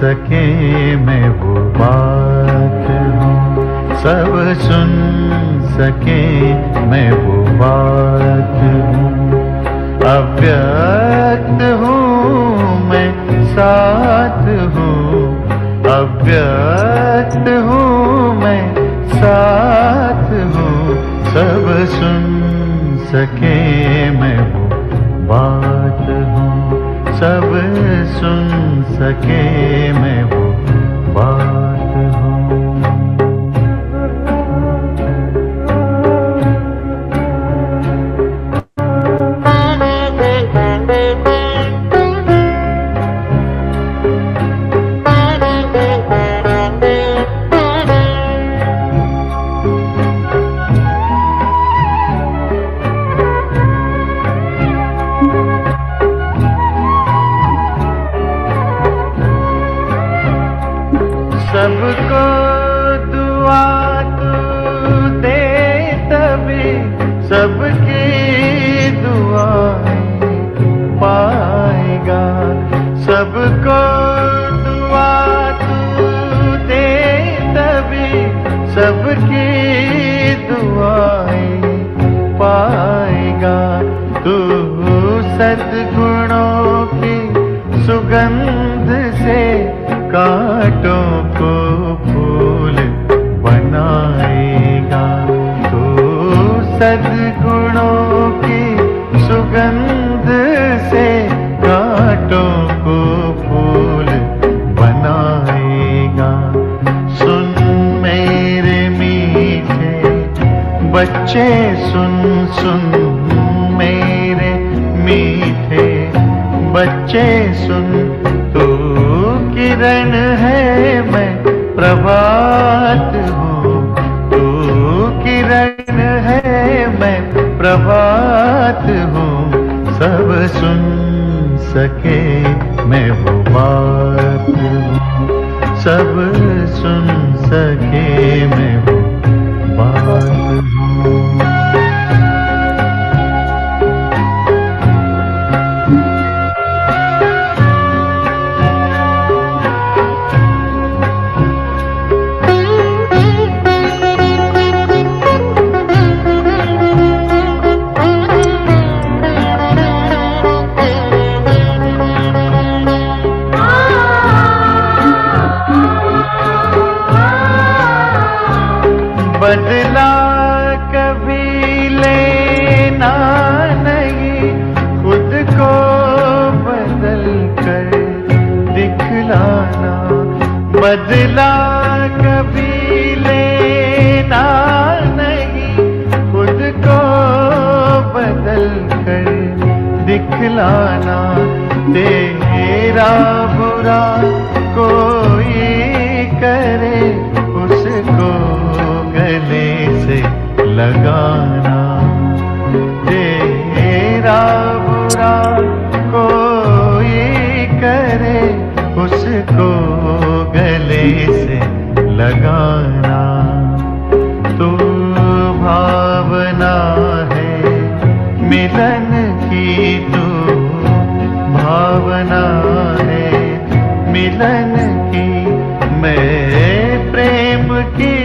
सके मैं वो बात हूँ, सब सुन सके मैं वो बात हूँ। अव्यक्त हूँ मैं साथ हूँ, अव्यक्त हूँ मैं साथ हूँ। सब सुन सके मैं वो बात हूँ, सब सुन सके मैं वो बात हूँ। सबको दुआ तू दे तभी सबकी दुआएं पाएगा। सबको दुआ तू दे तभी सबकी दुआएं पाएगा। तू सद्गुणों की सुगंध से कांटों को फूल बनाएगा। तू सद्गुणों की सुगंध से कांटों को फूल बनाएगा। सुन मेरे मीठे बच्चे, सुन सुन मेरे मीठे बच्चे सुन। तू किरण है मैं प्रभात हूँ, तू किरण है मैं प्रभात हूँ। सब सुन सके मैं वो बात हूँ, सब सुन सके मैं वो बात हूँ। बदला कभी लेना नहीं, खुद को बदल कर दिखलाना। बदला कभी लेना नहीं, खुद को बदल कर दिखलाना। तेरा बुरा कोई करे उसको गले से लगाना। तेरा बुरा कोई करे उसको गले से लगाना। तू भावना है मिलन की, तू भावना है मिलन की। मैं प्रेम की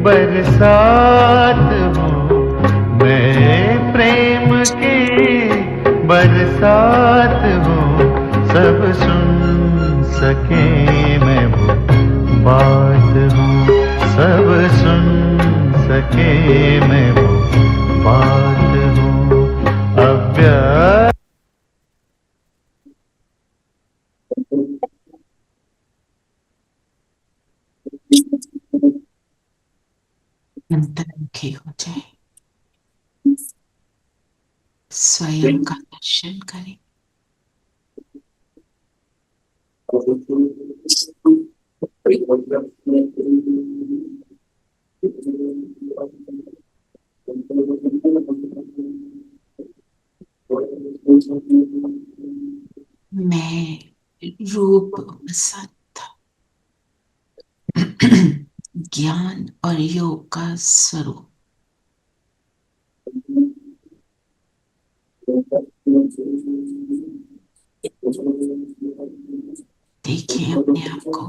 बरसात हूँ, मैं प्रेम की बरसात हूँ। सब सुन सके मैं वो बात हूँ, सब सुन सके मैं वो बात हूँ। अव्यक्त अंतर्मुखी हो जाए, स्वयं का दर्शन करें। मैं रूप सत्य ज्ञान और योग का स्वरूप देखिए अपने आप को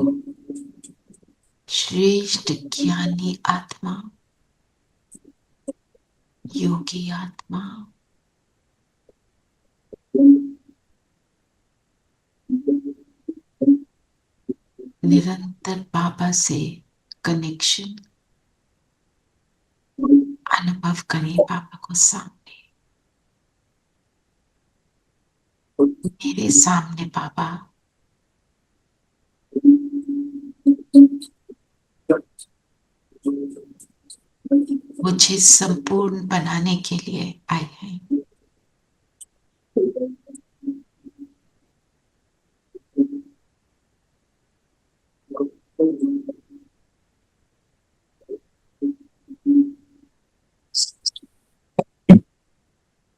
श्रेष्ठ ज्ञानी आत्मा, योगी आत्मा, निरंतर बाबा से कनेक्शन अनुभव करें। बाबा को सामने, मेरे सामने बाबा मुझे संपूर्ण बनाने के लिए आए हैं।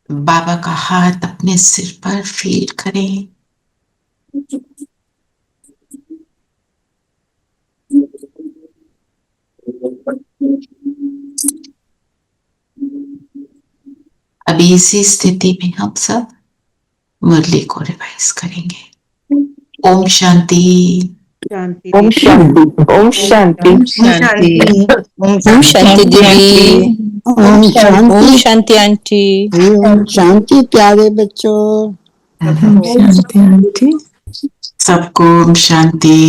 बाबा का हाथ अपने सिर पर फील करें। अभी इसी स्थिति में हम सब मुरली को रिवाइज करेंगे। ओम शांति, ओम शांति, ओम शांति, ओम शांति दीदी, ओम शांति, ओम शांति आंटी, ओम शांति प्यारे बच्चों। ओम शांति आंटी। सबको ओम शांति।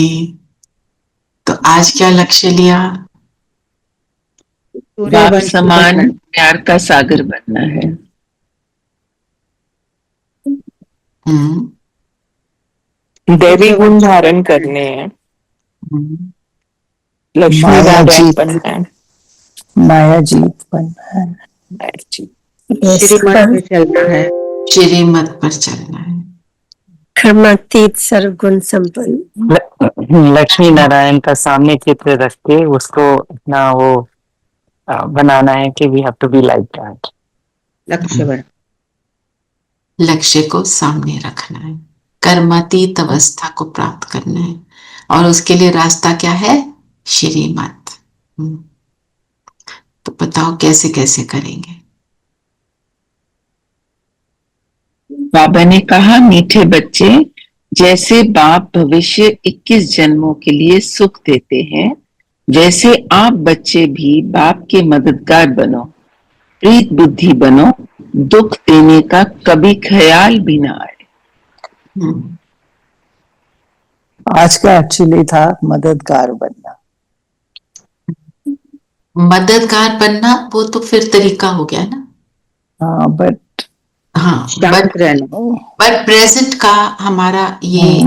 तो आज क्या लक्ष्य लिया? बाप समान प्यार का सागर बनना है। दैवी गुण धारण करने हैं, लक्ष्मी नारायण बनना है, माया जीत बनना है, श्रीमत पे चलना है, श्रीमत पर चलना है, कर्मातीत सर्वगुण संपन्न। लक्ष्मी नारायण का सामने चित्र रख के उसको अपना वो बनाना है कि we have to be like that. लक्ष्य को सामने रखना है, कर्मातीत अवस्था को प्राप्त करना है। और उसके लिए रास्ता क्या है? श्रीमत। तो बताओ कैसे कैसे करेंगे? बाबा ने कहा, मीठे बच्चे, जैसे बाप भविष्य 21 जन्मों के लिए सुख देते हैं, वैसे आप बच्चे भी बाप के मददगार बनो, प्रीत बुद्धि बनो, दुख देने का कभी ख्याल भी ना आए। आज का एक्चुअली था मददगार बनना। मददगार बनना वो तो फिर तरीका हो गया ना। हाँ, बट प्रेजेंट का हमारा ये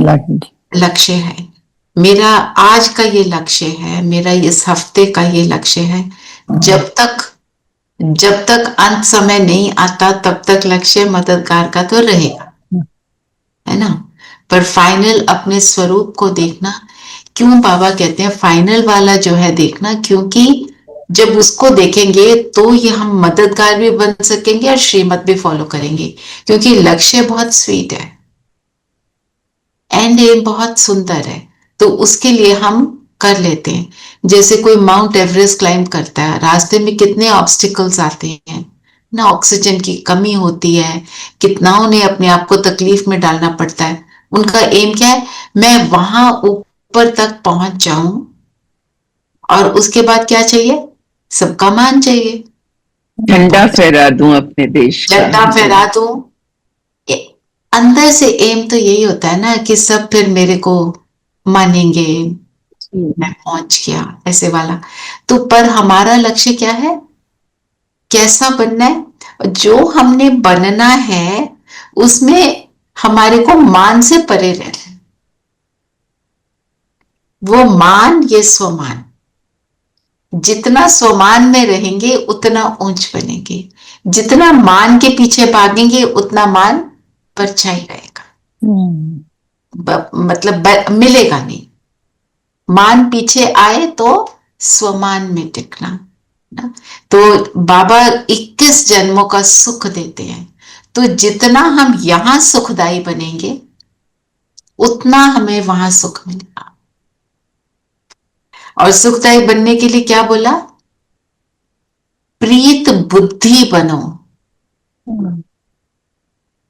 लक्ष्य है। मेरा आज का ये लक्ष्य है, मेरा इस हफ्ते का ये लक्ष्य है। जब तक अंत समय नहीं आता तब तक लक्ष्य मददगार का तो रहेगा, है ना। पर फाइनल अपने स्वरूप को देखना। क्यों बाबा कहते हैं फाइनल वाला जो है देखना? क्योंकि जब उसको देखेंगे तो ये हम मददगार भी बन सकेंगे और श्रीमत भी फॉलो करेंगे। क्योंकि लक्ष्य बहुत स्वीट है, एंड एम बहुत सुंदर है, तो उसके लिए हम कर लेते हैं। जैसे कोई माउंट एवरेस्ट क्लाइंब करता है, रास्ते में कितने ऑब्स्टिकल्स आते हैं ना, ऑक्सीजन की कमी होती है, कितना उन्हें अपने आप को तकलीफ में डालना पड़ता है। उनका एम क्या है? मैं वहां ऊपर तक पहुंच जाऊं और उसके बाद क्या चाहिए? सबका मान चाहिए, झंडा फहरा दूं अपने देश का, झंडा फहरा दूं। अंदर से एम तो यही होता है ना कि सब फिर मेरे को मानेंगे, मैं पहुंच गया, ऐसे वाला। तो पर हमारा लक्ष्य क्या है? कैसा बनना है? जो हमने बनना है उसमें हमारे को मान से परे रहना है। वो मान, ये स्वमान। जितना स्वमान में रहेंगे उतना ऊंच बनेंगे, जितना मान के पीछे भागेंगे उतना मान परछाई रहेगा। मतलब मिलेगा नहीं। मान पीछे आए तो स्वमान में टिकना ना। तो बाबा 21 जन्मों का सुख देते हैं, तो जितना हम यहां सुखदायी बनेंगे उतना हमें वहां सुख मिलेगा। और सुखदायी बनने के लिए क्या बोला? प्रीत बुद्धि बनो।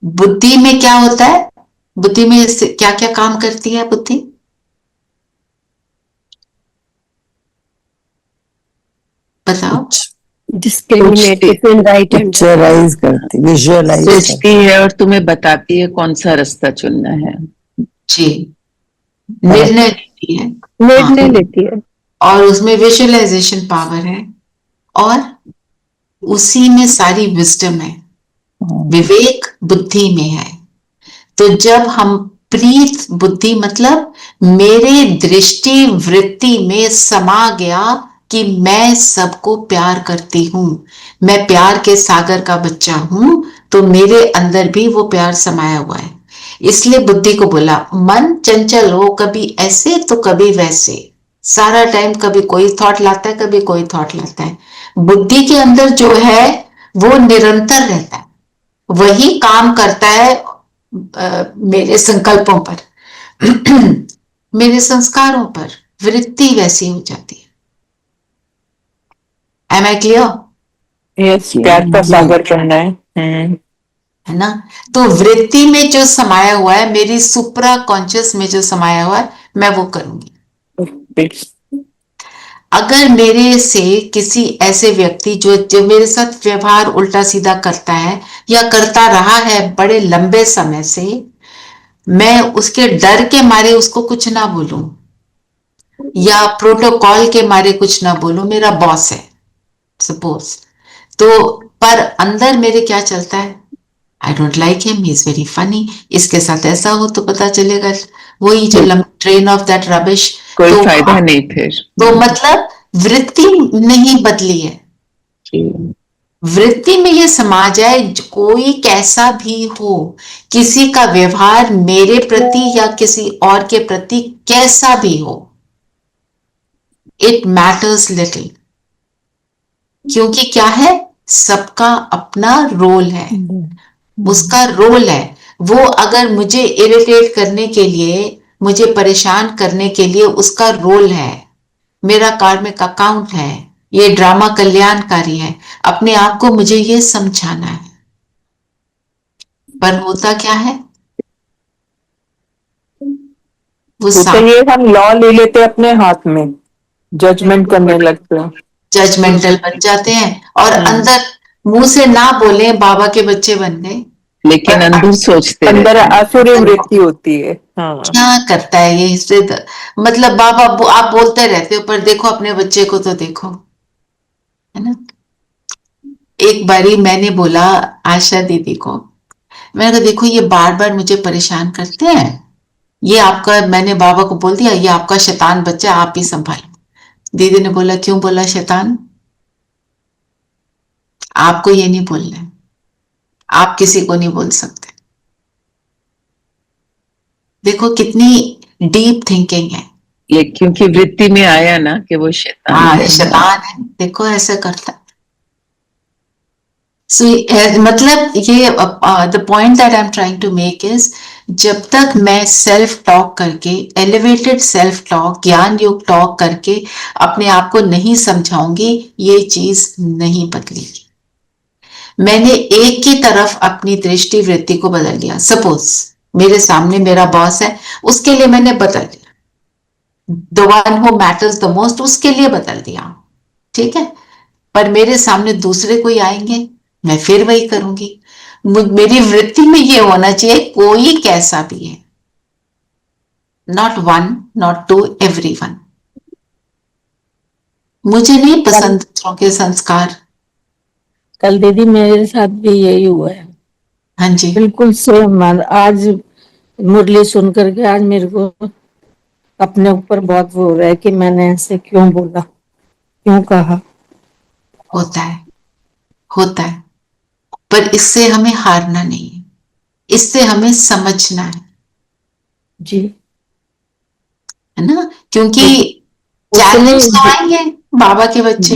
बुद्धि में क्या होता है? बुद्धि में क्या क्या काम करती है बुद्धि? बताओ। Discriminate between right and picturise करती, विजुअलाइज सोचती है और तुम्हें बताती है कौन सा रास्ता चुनना है। जी, निर्णय लेती है। निर्णय हाँ, लेती है। और उसमें विजुअलाइजेशन पावर है, और उसी में सारी विजडम है, विवेक बुद्धि में है। तो जब हम प्रीत बुद्धि मतलब मेरे दृष्टि वृत्ति में समा गया कि मैं सबको प्यार करती हूं, मैं प्यार के सागर का बच्चा हूं, तो मेरे अंदर भी वो प्यार समाया हुआ है। इसलिए बुद्धि को बोला मन चंचल हो, कभी ऐसे तो कभी वैसे, सारा टाइम कभी कोई थॉट लाता है, कभी कोई थॉट लाता है। बुद्धि के अंदर जो है वो निरंतर रहता है, वही काम करता है मेरे संकल्पों पर, मेरे संस्कारों पर, वृत्ति वैसी हो जाती है। M I clear? यस, प्यार का सागर करना है ना? तो वृत्ति में जो समाया हुआ है, मेरी सुप्रा कॉन्शियस में जो समाया हुआ है, मैं वो करूंगी। है। अगर मेरे से किसी ऐसे व्यक्ति जो मेरे साथ व्यवहार उल्टा सीधा करता है या करता रहा है बड़े लंबे समय से, मैं उसके डर के मारे उसको कुछ ना बोलूं या प्रोटोकॉल के मारे कुछ ना बोलूं, मेरा बॉस है सपोज, तो पर अंदर मेरे क्या चलता है, I don't like him, he is very funny, इसके साथ ऐसा हो तो पता चलेगा, वही जो ट्रेन ऑफ दैट रबिश। कोई तो फायदा नहीं फिर। तो मतलब वृत्ति नहीं बदली है, वृत्ति में ये समा जाए, कोई कैसा भी हो, किसी का व्यवहार मेरे प्रति या किसी और के प्रति कैसा भी हो, इट मैटर्स लिटिल, क्योंकि क्या है, सबका अपना रोल है, उसका रोल है। वो अगर मुझे इरिटेट करने के लिए, मुझे परेशान करने के लिए उसका रोल है, मेरा कार्मिक अकाउंट है, ये ड्रामा कल्याणकारी है, अपने आप को मुझे ये समझाना है। पर होता क्या है, वो ये हम लॉ ले लेते हैं अपने हाथ में, जजमेंट करने लगते हैं, जजमेंटल बन जाते हैं, और अंदर मुंह से ना बोले बाबा के बच्चे बन गए, लेकिन अंदर सोचते अंदर रहते हैं। आसुरी वृत्ति होती है। हाँ, क्या करता है ये इससे मतलब बाबा आप बोलते रहते हो, पर देखो अपने बच्चे को तो देखो, है ना? एक बारी मैंने बोला आशा दीदी को, मैंने कहा देखो ये बार बार मुझे परेशान करते हैं, ये आपका, मैंने बाबा को बोल दिया ये आपका शैतान बच्चा, आप ही संभालो। दीदी ने बोला क्यों बोला शैतान? आपको ये नहीं बोलना है, आप किसी को नहीं बोल सकते। देखो कितनी डीप थिंकिंग है। ये क्योंकि वृत्ति में आया ना कि वो शैतान हाँ है। शैतान है, देखो ऐसे करता है। सो मतलब ये the point that I am trying to make is, जब तक मैं सेल्फ टॉक करके, एलिवेटेड सेल्फ टॉक, ज्ञान युक्त टॉक करके अपने आप को नहीं समझाऊंगी, ये चीज नहीं बदलेगी। मैंने एक की तरफ अपनी दृष्टि वृत्ति को बदल दिया, सपोज मेरे सामने मेरा बॉस है, उसके लिए मैंने बदल दिया, the one who matters the most उसके लिए बदल दिया, ठीक है, पर मेरे सामने दूसरे कोई आएंगे, मैं फिर वही करूंगी। मेरी वृत्ति में ये होना चाहिए कोई कैसा भी है, not one, not two, everyone. मुझे नहीं पसंद दूसरों के संस्कार। कल दीदी मेरे साथ भी यही हुआ है। हाँ जी, बिल्कुल सेम। आज मुरली सुन करके आज मेरे को अपने ऊपर बहुत वो हो रहा है कि मैंने ऐसे क्यों बोला, क्यों कहा। होता है, होता है, पर इससे हमें हारना नहीं है, इससे हमें समझना है जी, है ना? क्योंकि चैलेंज तो आएंगे, बाबा के बच्चे।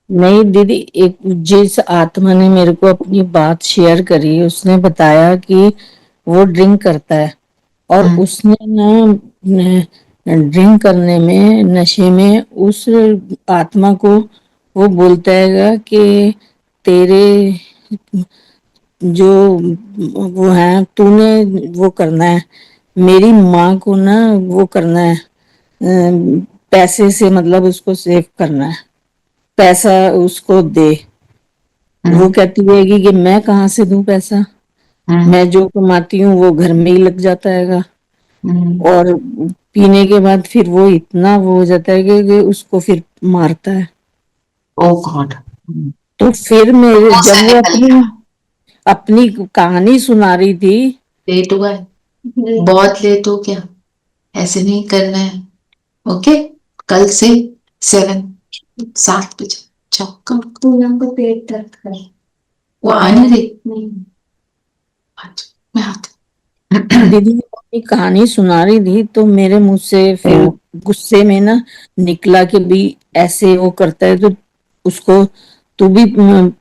नहीं दीदी, एक जिस आत्मा ने मेरे को अपनी बात शेयर करी, उसने बताया कि वो ड्रिंक करता है और उसने ना ड्रिंक करने में, नशे में, उस आत्मा को वो बोलता है कि तेरे जो वो है, तूने वो करना है, मेरी माँ को ना वो करना है, पैसे से मतलब उसको सेव करना है, पैसा उसको दे। वो कहती रहेगी कि मैं कहाँ से दूं पैसा, मैं जो कमाती हूँ वो घर में ही लग जाता है। और पीने के बाद फिर वो इतना वो हो जाता है कि उसको फिर मारता है। ओ गॉड। तो फिर मेरे मुंह से जब वो निकल अपनी गया। अपनी कहानी सुना रही थी, लेट हुआ है, बहुत लेट हो गया, ऐसे नहीं करना है। ओके, कल से 7 बजे जाओ। को पेट दर्द कर, वो आ नहीं रही। अच्छा, मैं आती। दीदी अपनी कहानी सुना रही थी तो मेरे मुंह से फिर गुस्से में ना निकला कि भी ऐसे वो करता है तो उसको तू भी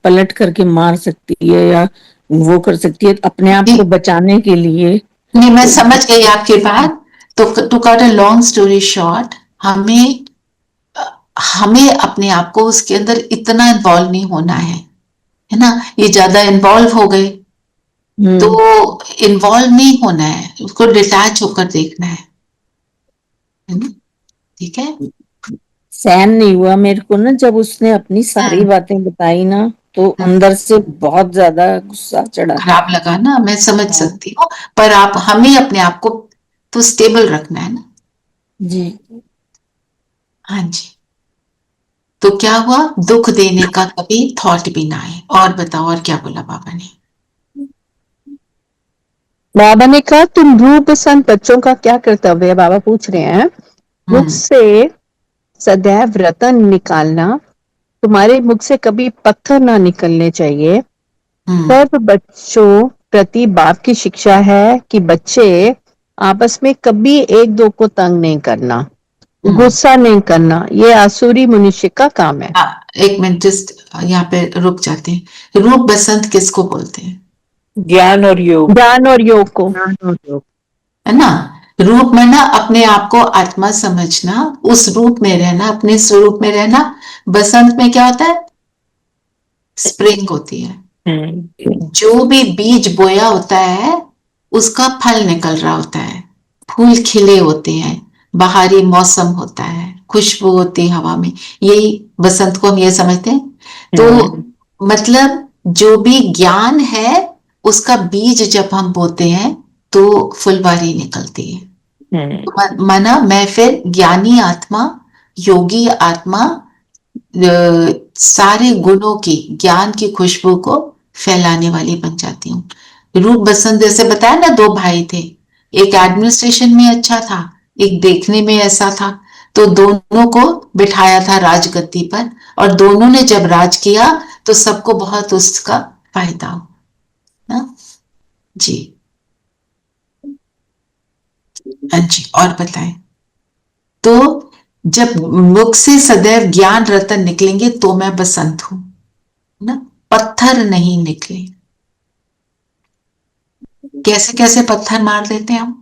पलट करके मार सकती है या वो कर सकती है अपने आप को बचाने के लिए। नहीं, मैं समझ गई आपकी बात। तो to cut a long story short, हमें अपने आप को उसके अंदर इतना इन्वॉल्व नहीं होना है ना। ये ज्यादा इन्वॉल्व हो गए तो इन्वॉल्व नहीं होना है, उसको डिटैच होकर देखना है ना। ठीक है। सहन नहीं हुआ मेरे को ना जब उसने अपनी सारी बातें बताई ना, तो अंदर से बहुत ज्यादा गुस्सा चढ़ा। खराब लगा ना, मैं समझ सकती हूँ। पर हमें अपने आप को तो स्टेबल रखना है ना। जी। हाँ जी। तो क्या हुआ, दुख देने का कभी थॉट भी ना आए। और बताओ, और क्या बोला बाबा ने? बाबा ने कहा तुम रूप बसंत बच्चों का क्या कर्तव्य है? बाबा पूछ रहे हैं मुख से सदैव रतन निकालना, तुम्हारे मुख से कभी पत्थर ना निकलने चाहिए। सर्व बच्चों प्रति बाप की शिक्षा है कि बच्चे आपस में कभी एक दो को तंग नहीं करना, गुस्सा नहीं करना, ये आसुरी मनुष्य का काम है। एक मिनट, जस्ट यहाँ पे रुक जाते हैं। रूप बसंत किसको बोलते हैं? ज्ञान और योग। ज्ञान और योग को, है ना। रूप में ना अपने आप को आत्मा समझना, उस रूप में रहना, अपने स्वरूप में रहना। बसंत में क्या होता है? स्प्रिंग होती है। जो भी बीज बोया होता है उसका फल निकल रहा होता है, फूल खिले होते हैं, बाहरी मौसम होता है, खुशबू होती है हवा में। यही बसंत को हम ये समझते हैं। तो मतलब जो भी ज्ञान है उसका बीज जब हम बोते हैं तो फुलवारी निकलती है। तो माना मैं फिर ज्ञानी आत्मा, योगी आत्मा, सारे गुणों की, ज्ञान की खुशबू को फैलाने वाली बन जाती हूँ। रूप बसंत जैसे बताया ना, 2 भाई थे, एक एडमिनिस्ट्रेशन में अच्छा था, एक देखने में ऐसा था। तो दोनों को बिठाया था राजगद्दी पर, और दोनों ने जब राज किया तो सबको बहुत उसका फायदा हो ना। जी हाँ जी, और बताएं। तो जब मुख से सदैव ज्ञान रतन निकलेंगे तो मैं बसंत हूं ना, पत्थर नहीं निकले। कैसे कैसे पत्थर मार देते हैं हम?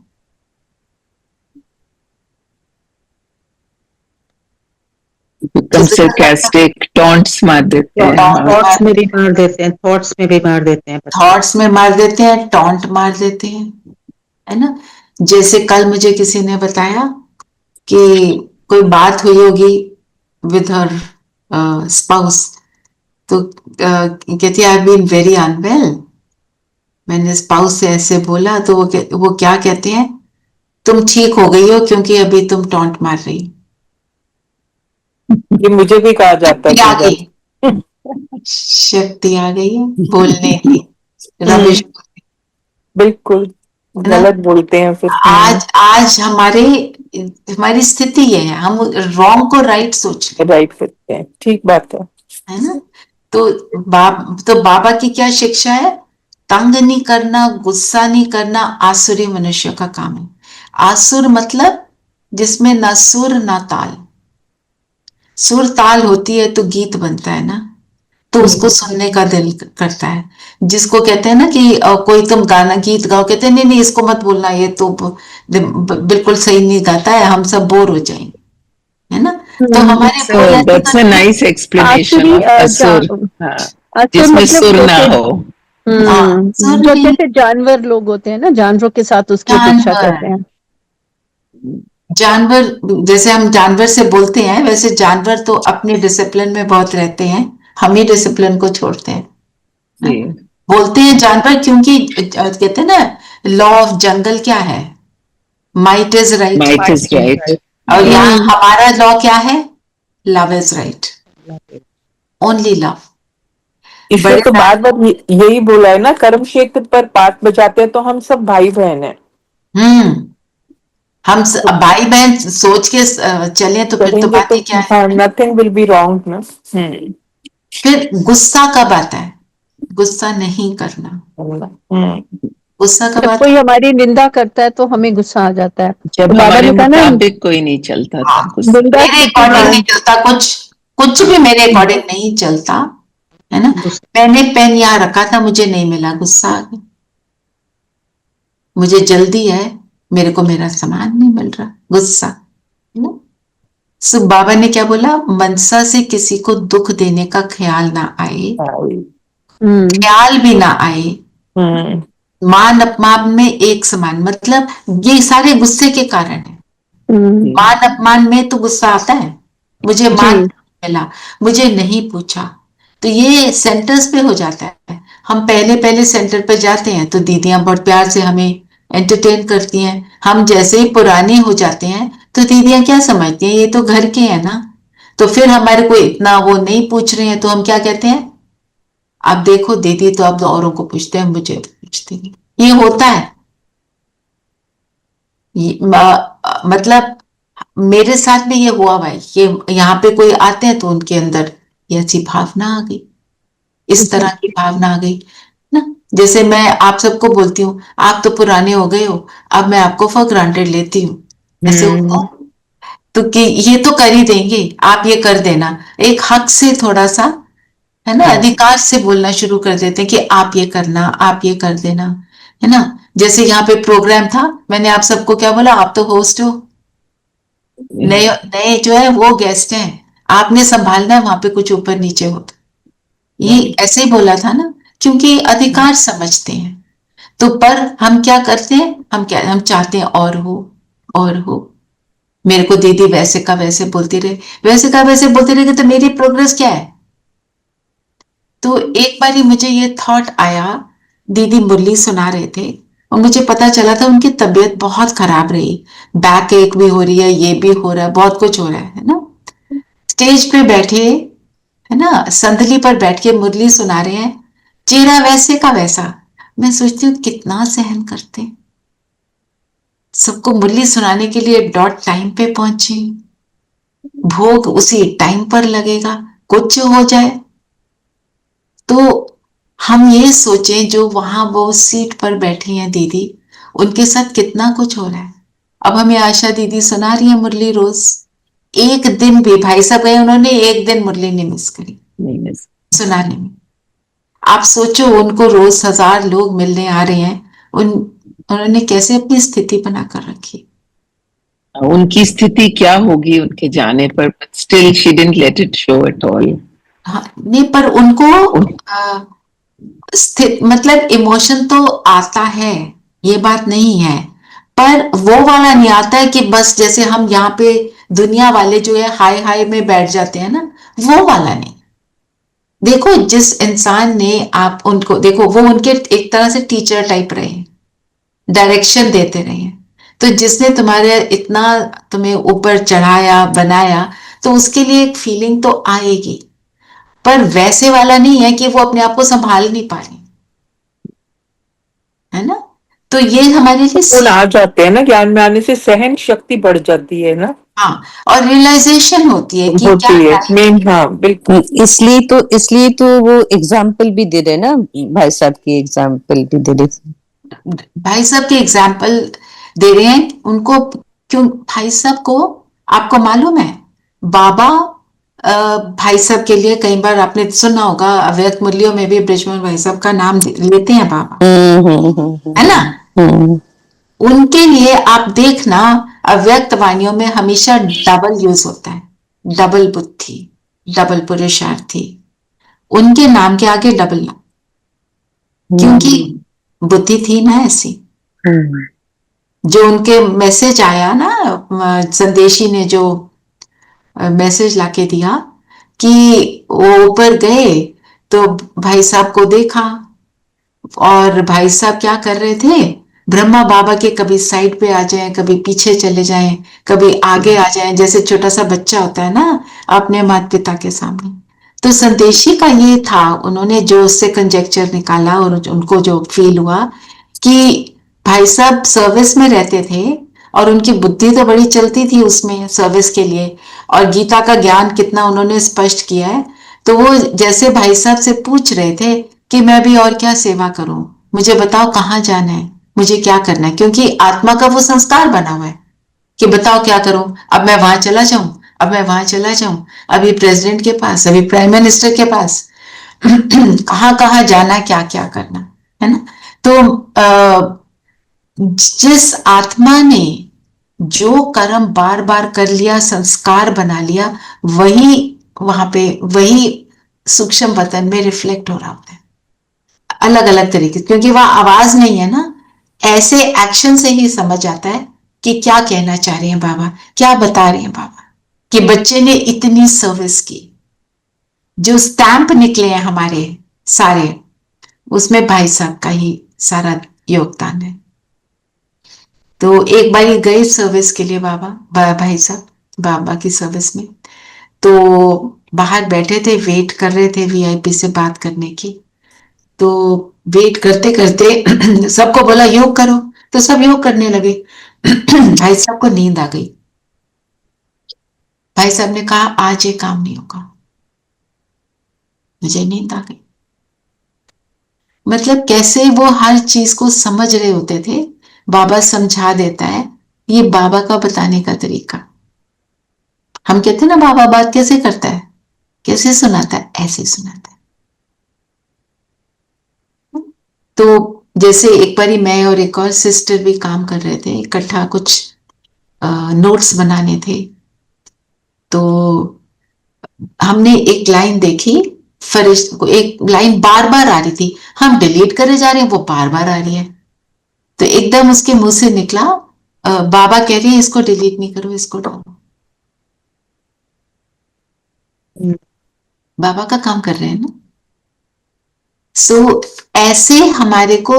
सरकास्टिक टॉन्ट्स मार देते हैं। थॉट्स में भी मार देते हैं, थॉट्स में भी मार देते हैं, थॉट्स में मार देते हैं, टॉन्ट मार देते हैं, है ना। जैसे कल मुझे किसी ने बताया कि कोई बात हुई होगी विद हर स्पाउस, तो कहती आई बीन वेरी अनवेल। मैंने स्पाउस से ऐसे बोला तो वो क्या कहते हैं, तुम ठीक हो गई हो क्योंकि अभी तुम टॉन्ट मार रही। ये मुझे भी कहा जाता आ है। गई, शक्ति आ गई है बोलने की। रमेश बिल्कुल गलत बोलते हैं फिर। आज हमारी स्थिति ये है, हम रॉन्ग को राइट सोच लें। राइट करते हैं, ठीक बात है ना। तो बाबा की क्या शिक्षा है? तंग नहीं करना, गुस्सा नहीं करना, आसुरी मनुष्य का काम है। आसुर मतलब जिसमें ना सुर ना ताल। सुर ताल होती है तो गीत बनता है ना, तो उसको सुनने का दिल करता है। जिसको कहते हैं ना कि कोई तुम गाना गीत गाओ, कहते हैं नहीं नहीं इसको मत बोलना, ये तो बिल्कुल सही नहीं गाता है, हम सब बोर हो जाएंगे, है ना। तो हमारे that's a nice explanation of असुर, जिसमें सुर ना हो। जो जैसे जानवर लोग होते हैं ना, जानवरों के साथ उसकी अपेक्षा करते हैं। जानवर, जैसे हम जानवर से बोलते हैं, वैसे जानवर तो अपने डिसिप्लिन में बहुत रहते हैं, हम ही डिसिप्लिन को छोड़ते हैं। जी। बोलते हैं जानवर क्योंकि कहते हैं ना, लॉ ऑफ जंगल क्या है, might is right. Might is right. और यहाँ हमारा लॉ क्या है, love is right, only love. ईश्वर तो बार बार यही बोला है ना, कर्म क्षेत्र पर पाठ बजाते हैं तो हम सब भाई बहन हैं। हम भाई बहन सोच के चले तो फिर तो बात ही क्या है। नथिंग विल बी रॉन्ग ना। फिर गुस्सा कब आता है, गुस्सा नहीं करना, गुस्सा कब जब आता कोई है, हमारी निंदा करता है तो हमें गुस्सा आ जाता है। जब बाबा हमारे ने कहा ना, मुताबिक कोई नहीं चलता था, निंदा मेरे अकॉर्डिंग नहीं चलता, कुछ भी मेरे अकॉर्डिंग नहीं चलता, है ना। मैंने पेन यहाँ रखा था, मुझे नहीं मिला, गुस्सा आ गया, मुझे जल्दी है, मेरे को मेरा सामान नहीं मिल रहा, गुस्सा, है ना। सो बाबा ने क्या बोला, मनसा से किसी को दुख देने का ख्याल ना आए, ख्याल भी ना आए, मान अपमान में एक समान, मतलब ये सारे गुस्से के कारण है। मान अपमान में तो गुस्सा आता है, मुझे मान मिला, मुझे नहीं पूछा, तो ये सेंटर्स पे हो जाता है। हम पहले पहले सेंटर पे जाते हैं तो दीदियां बहुत प्यार से हमें एंटरटेन करती हैं, हम जैसे ही पुराने हो जाते हैं तो दीदियां क्या समझती हैं, ये तो घर के हैं ना, तो फिर हमारे को इतना वो नहीं पूछ रहे हैं, तो हम क्या कहते हैं, अब देखो दीदी तो अब औरों को पूछते हैं, मुझे पूछते नहीं। ये होता है, मतलब मेरे साथ में ये हुआ भाई, ये यहाँ पे कोई आते हैं तो उनके अंदर ये ऐसी भावना आ गई, इस तरह की भावना आ गई ना। जैसे मैं आप सबको बोलती हूँ, आप तो पुराने हो गए हो, अब मैं आपको फॉर ग्रांटेड लेती हूँ, ऐसे होता है। तो कि ये तो कर ही देंगे, आप ये कर देना, एक हक से थोड़ा सा, है ना, अधिकार से बोलना शुरू कर देते हैं कि आप ये करना, आप ये कर देना, है ना। जैसे यहाँ पे प्रोग्राम था, मैंने आप सबको क्या बोला, आप तो होस्ट हो, नए नए जो है वो गेस्ट हैं, आपने संभालना है, वहां पे कुछ ऊपर नीचे हो तो। ये ऐसे ही बोला था ना, क्योंकि अधिकार समझते हैं। तो पर हम क्या करते हैं, हम चाहते हैं और हो, और हो, मेरे को दीदी वैसे का वैसे बोलती रहे, वैसे का वैसे बोलती रहेगी तो मेरी प्रोग्रेस क्या है। तो एक बार ही मुझे ये थॉट आया, दीदी मुरली सुना रहे थे और मुझे पता चला था उनकी तबीयत बहुत खराब रही, बैक एक भी हो रही है, ये भी हो रहा है, बहुत कुछ हो रहा है ना। स्टेज पे बैठे, है ना, संदली पर बैठ के मुरली सुना रहे हैं, चेहरा वैसे का वैसा। मैं सोचती हूँ कितना सहन करते हैं, सबको मुरली सुनाने के लिए डॉट टाइम पे पहुंचे, भोग उसी टाइम पर लगेगा, कुछ हो जाए तो हम ये सोचें जो वहां वो सीट पर बैठी हैं दीदी, उनके साथ कितना कुछ हो रहा है। अब हमें आशा दीदी सुना रही है मुरली रोज, एक दिन भी, भाई साहब गए, उन्होंने एक दिन मुरली नहीं मिस करी सुनाने में। आप सोचो, उनको रोज 1000 लोग मिलने आ रहे हैं, उन्होंने कैसे अपनी स्थिति बनाकर रखी। उनकी स्थिति क्या होगी उनके जाने पर, still she didn't let it show at all. हाँ, नहीं, पर उनको मतलब इमोशन तो आता है, ये बात नहीं है, पर वो वाला नहीं आता है कि बस जैसे हम यहाँ पे दुनिया वाले जो है हाय हाय में बैठ जाते हैं ना, वो वाला नहीं। देखो जिस इंसान ने, आप उनको देखो, वो उनके एक तरह से टीचर टाइप रहे हैं, डायरेक्शन देते रहे हैं, तो जिसने तुम्हारे इतना तुम्हें ऊपर चढ़ाया बनाया, तो उसके लिए एक फीलिंग तो आएगी, पर वैसे वाला नहीं है कि वो अपने आप को संभाल नहीं पा रही, है ना। तो ये हमारे लिए आ जाते हैं ना, ज्ञान में आने से सहन शक्ति बढ़ जाती है ना। हाँ, और रियलाइजेशन होती है कि होती क्या है मेन। हाँ बिल्कुल, इसलिए तो वो एग्जाम्पल भी दे रहे ना, भाई साहब की एग्जाम्पल भी दे रहे, भाई साहब के एग्जाम्पल दे रहे हैं उनको। क्यों भाई साहब को, आपको मालूम है, बाबा भाई साहब के लिए, कई बार आपने सुना होगा, अव्यक्त मूल्यों में भी ब्रिजमोहन भाई साहब का नाम लेते हैं बाबा, है ना। उनके लिए आप देखना, अव्यक्त वाणियों में हमेशा डबल यूज होता है, डबल बुद्धि, डबल पुरुषार्थी, उनके नाम के आगे डबल नाम, क्योंकि बुद्धि थी ना ऐसी। जो उनके मैसेज आया ना, संदेशी ने जो मैसेज लाके दिया कि वो ऊपर गए तो भाई साहब को देखा, और भाई साहब क्या कर रहे थे, ब्रह्मा बाबा के कभी साइड पे आ जाएं, कभी पीछे चले जाएं, कभी आगे आ जाएं, जैसे छोटा सा बच्चा होता है ना अपने माता पिता के सामने। तो संदेशी का ये था, उन्होंने जो उससे कंजेक्चर निकाला और उनको जो फील हुआ कि भाई साहब सर्विस में रहते थे और उनकी बुद्धि तो बड़ी चलती थी उसमें सर्विस के लिए, और गीता का ज्ञान कितना उन्होंने स्पष्ट किया है। तो वो जैसे भाई साहब से पूछ रहे थे कि मैं भी और क्या सेवा करूं, मुझे बताओ कहाँ जाना है, मुझे क्या करना है, क्योंकि आत्मा का वो संस्कार बना हुआ है कि बताओ क्या करूं, अब मैं वहां चला जाऊं, अब मैं वहां चला जाऊं, अभी प्रेसिडेंट के पास, अभी प्राइम मिनिस्टर के पास, कहाँ कहाँ जाना, क्या क्या करना है ना। तो जिस आत्मा ने जो कर्म बार बार कर लिया, संस्कार बना लिया, वही वहां पे वही सूक्ष्म वतन में रिफ्लेक्ट हो रहा होता है अलग अलग तरीके, क्योंकि वह आवाज नहीं है ना, ऐसे एक्शन से ही समझ आता है कि क्या कहना चाह रहे हैं बाबा, क्या बता रहे हैं बाबा, कि बच्चे ने इतनी सर्विस की। जो स्टैंप निकले हैं हमारे सारे, उसमें भाई साहब का ही सारा योगदान है। तो एक बार गए सर्विस के लिए बाबा, भाई साहब बाबा की सर्विस में, तो बाहर बैठे थे, वेट कर रहे थे वीआईपी से बात करने की। तो वेट करते करते सबको बोला योग करो, तो सब योग करने लगे। भाई साहब को नींद आ गई। भाई साहब ने कहा आज ये काम नहीं होगा, मुझे नींद आ गई। मतलब कैसे वो हर चीज को समझ रहे होते थे, बाबा समझा देता है, ये बाबा का बताने का तरीका। हम कहते हैं ना बाबा बात कैसे करता है, कैसे सुनाता है, ऐसे सुनाता है। तो जैसे एक बारी मैं और एक और सिस्टर भी काम कर रहे थे इकट्ठा, कुछ नोट्स बनाने थे। तो हमने एक लाइन देखी, फरिश्ते को एक लाइन बार बार आ रही थी, हम डिलीट करे जा रहे हैं, वो बार बार आ रही है। तो एकदम उसके मुंह से निकला, बाबा कह रही है इसको डिलीट नहीं करो, इसको डालो। बाबा का काम कर रहे हैं ना। सो ऐसे हमारे को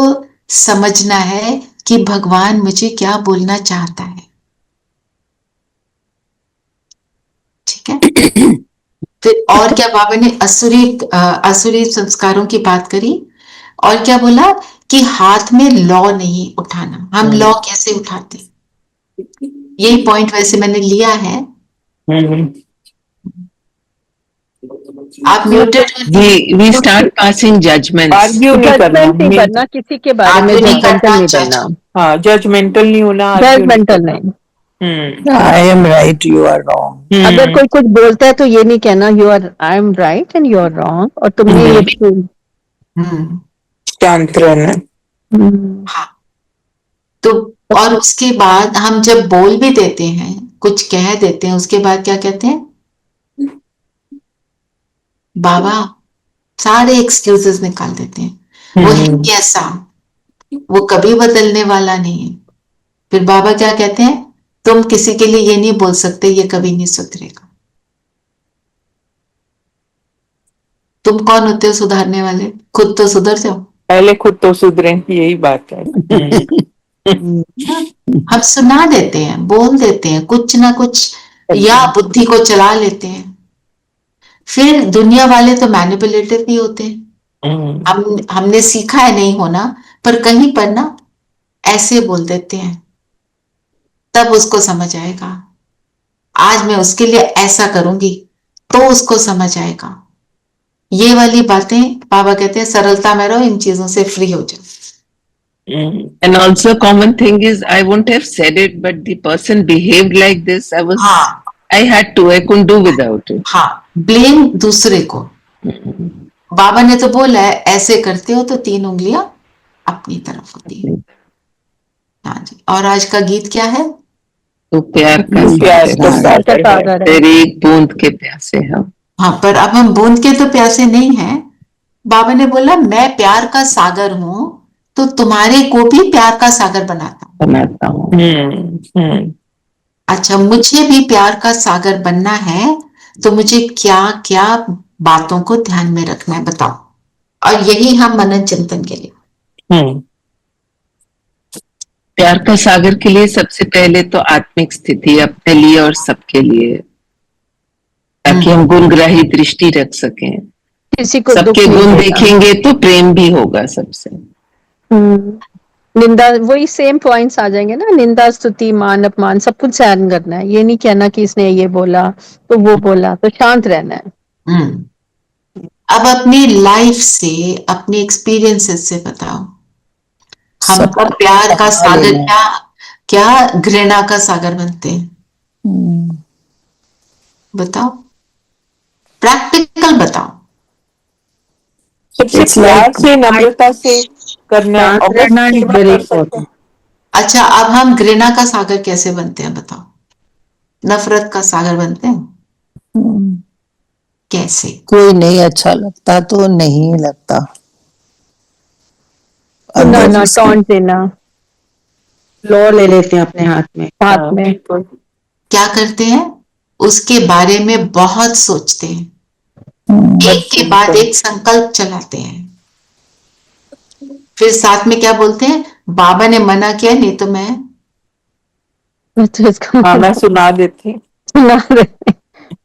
समझना है कि भगवान मुझे क्या बोलना चाहता है, ठीक है। फिर और क्या बाबा ने असुरी संस्कारों की बात करी, और क्या बोला कि हाथ में लॉ नहीं उठाना। हम लॉ कैसे उठाते, यही पॉइंट वैसे मैंने लिया है। आप muted, we start passing judgments. Argue नहीं करना, जजमेंट नहीं करना किसी के बारे में, जजमेंटल नहीं बनना। हाँ, जजमेंटल नहीं होना, जजमेंटल नहीं। I am right, you are wrong. अगर कोई कुछ बोलता है तो ये नहीं कहना you are, I am right and you are wrong, और तुमने ये शांत रहना। हाँ। तो और उसके बाद हम जब बोल भी देते हैं, कुछ कह देते हैं, उसके बाद क्या कहते हैं, बाबा सारे एक्सक्यूजेस निकाल देते हैं। वो है कैसा, वो कभी बदलने वाला नहीं है। फिर बाबा क्या कहते हैं, तुम किसी के लिए ये नहीं बोल सकते ये कभी नहीं सुधरेगा। तुम कौन होते हो सुधारने वाले, खुद तो सुधर जाओ, पहले खुद तो सुधरे, यही बात है। हम सुना देते हैं, बोल देते हैं कुछ ना कुछ, या बुद्धि को चला लेते हैं। फिर दुनिया वाले तो मैनिपुलेटिव भी होते हैं। हमने सीखा है नहीं होना, पर कहीं पर ना ऐसे बोल देते हैं, तब उसको समझ आएगा। आज मैं उसके लिए ऐसा करूंगी तो उसको समझ आएगा। ये वाली बातें बाबा कहते हैं सरलता में रहो, इन चीजों से फ्री हो जाओ। And also common thing is I wouldn't have said it, but the person behaved like this. I had to, I couldn't do without it. हाँ, ब्लेम दूसरे को। बाबा ने तो बोला है ऐसे करते हो तो 3 उंगलियां अपनी तरफ होती है। हाँ जी। और आज का गीत क्या है, तो प्यार का सागर, तेरी एक बूंद के प्यासे हम। हाँ, पर अब हम बूंद के तो प्यासे नहीं हैं। बाबा ने बोला मैं प्यार का सागर हूं, तो तुम्हारे को भी प्यार का सागर बनाता हूँ। अच्छा, मुझे भी प्यार का सागर बनना है, तो मुझे क्या क्या बातों को ध्यान में रखना है, बताओ। और यही हम मनन चिंतन के लिए। प्यार का सागर के लिए सबसे पहले तो आत्मिक स्थिति अपने लिए और सबके लिए, ताकि हम गुणग्राही दृष्टि रख सकें। किसी को सबके गुण देखेंगे तो प्रेम भी होगा सबसे। निंदा, वही सेम पॉइंट्स आ जाएंगे ना, निंदा स्तुति मान अपमान सब कुछ सहन करना है। ये नहीं कहना कि इसने ये बोला तो वो बोला, तो शांत रहना है। अब अपनी लाइफ से, अपने एक्सपीरियंसेस से बताओ, हम कब प्यार का सागर क्या क्या घृणा का सागर बनते हैं? बताओ, प्रैक्टिकल बताओ। सबसे प्यार से, नम्रता से करना है। अच्छा, अब हम घृणा का सागर कैसे बनते हैं बताओ? नफरत का सागर बनते हैं कैसे? कोई नहीं अच्छा लगता तो नहीं लगता, ना टॉन्ट देना, लॉ ले लेते हैं अपने हाथ में। क्या करते हैं? उसके बारे में बहुत सोचते हैं, एक के बाद एक संकल्प चलाते हैं, फिर साथ में क्या बोलते हैं? बाबा ने मना किया, नहीं तो मैं सुना देती।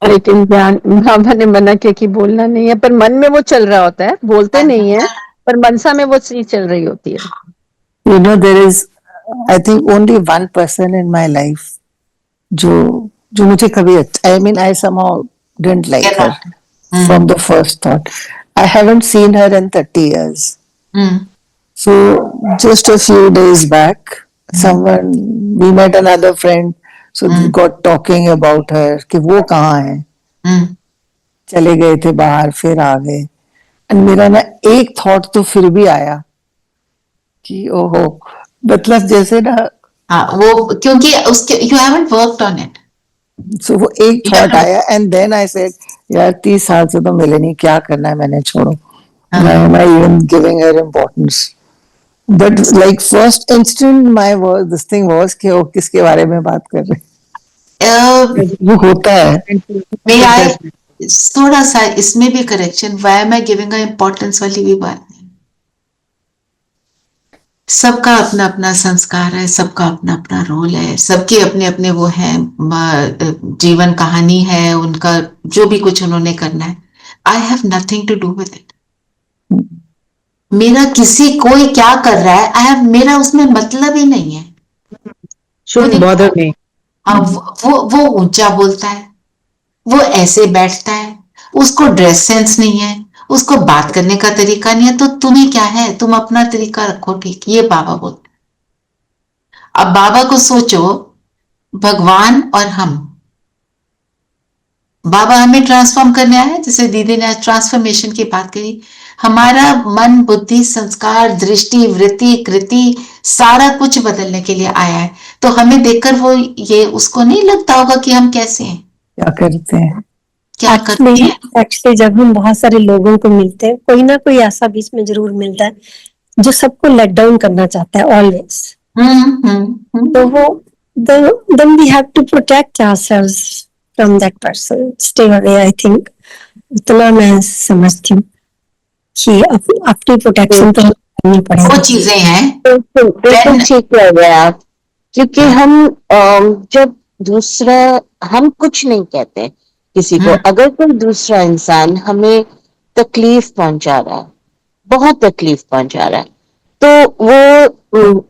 लेकिन ज्ञान, बाबा ने मना किया कि बोलना नहीं है, पर मन में वो चल रहा होता है, बोलते नहीं है, पर मनसा में वो चीज चल रही होती है। You know, there is, I think, only one person in my life जो मुझे कभी, I mean, I somehow didn't like her from the first thought. I haven't seen her in 30 years. So just a few days back, we met another friend, so we got talking about her कि वो कहाँ है, चले गए थे बाहर, फिर आ गए, and मेरा ना एक थॉट तो फिर भी आया कि ओहो, मतलब जैसे ना, वो क्योंकि उसके you haven't worked on it. So वो एक थॉट आया, and then I said, यार 30 साल से तो मिले नहीं, क्या करना है, मैंने छोड़ो, why am I even giving her importance? But like first instant this thing was कि वो किसके बारे में बात कर रहे, वो होता है। May I थोड़ा सा इसमें भी correction, why am I giving her importance वाली भी बात नहीं। सबका अपना अपना संस्कार है, सबका अपना अपना रोल है, सबके अपने अपने वो है, जीवन कहानी है उनका, जो भी कुछ उन्होंने करना है। I have nothing to do with it. मेरा किसी कोई क्या कर रहा है, आई हैव, मेरा उसमें मतलब ही नहीं है। वो ऊंचा बोलता है, वो ऐसे बैठता है, उसको ड्रेस सेंस नहीं है, उसको बात करने का तरीका नहीं है, तो तुम्हें क्या है, तुम अपना तरीका रखो, ठीक। ये बाबा बोलते। अब बाबा को सोचो, भगवान और हम, बाबा हमें ट्रांसफॉर्म करने आए, जैसे दीदी ने ट्रांसफॉर्मेशन की बात करी। हमारा मन, बुद्धि, संस्कार, दृष्टि, वृत्ति, कृति, सारा कुछ बदलने के लिए आया है। तो हमें देखकर वो ये उसको नहीं लगता होगा कि हम कैसे हैं, क्या करते हैं, क्या करते हैं। एक्चुअली जब हम बहुत सारे लोगों को मिलते हैं, कोई ना कोई ऐसा बीच में जरूर मिलता है जो सबको लेट डाउन करना चाहता है ऑलवेज। तो वो then we have to protect ourselves from that person, stay away, I think। इतना मैं समझती हूँ कि अपनी प्रोटेक्शन तो करनी पड़ेगी। वो चीजें हैं, बिल्कुल ठीक कह रहे हैं आप, क्योंकि हम जब दूसरा, हम कुछ नहीं कहते किसी को, अगर कोई दूसरा इंसान हमें तकलीफ पहुंचा रहा है, बहुत तकलीफ पहुंचा रहा है, तो वो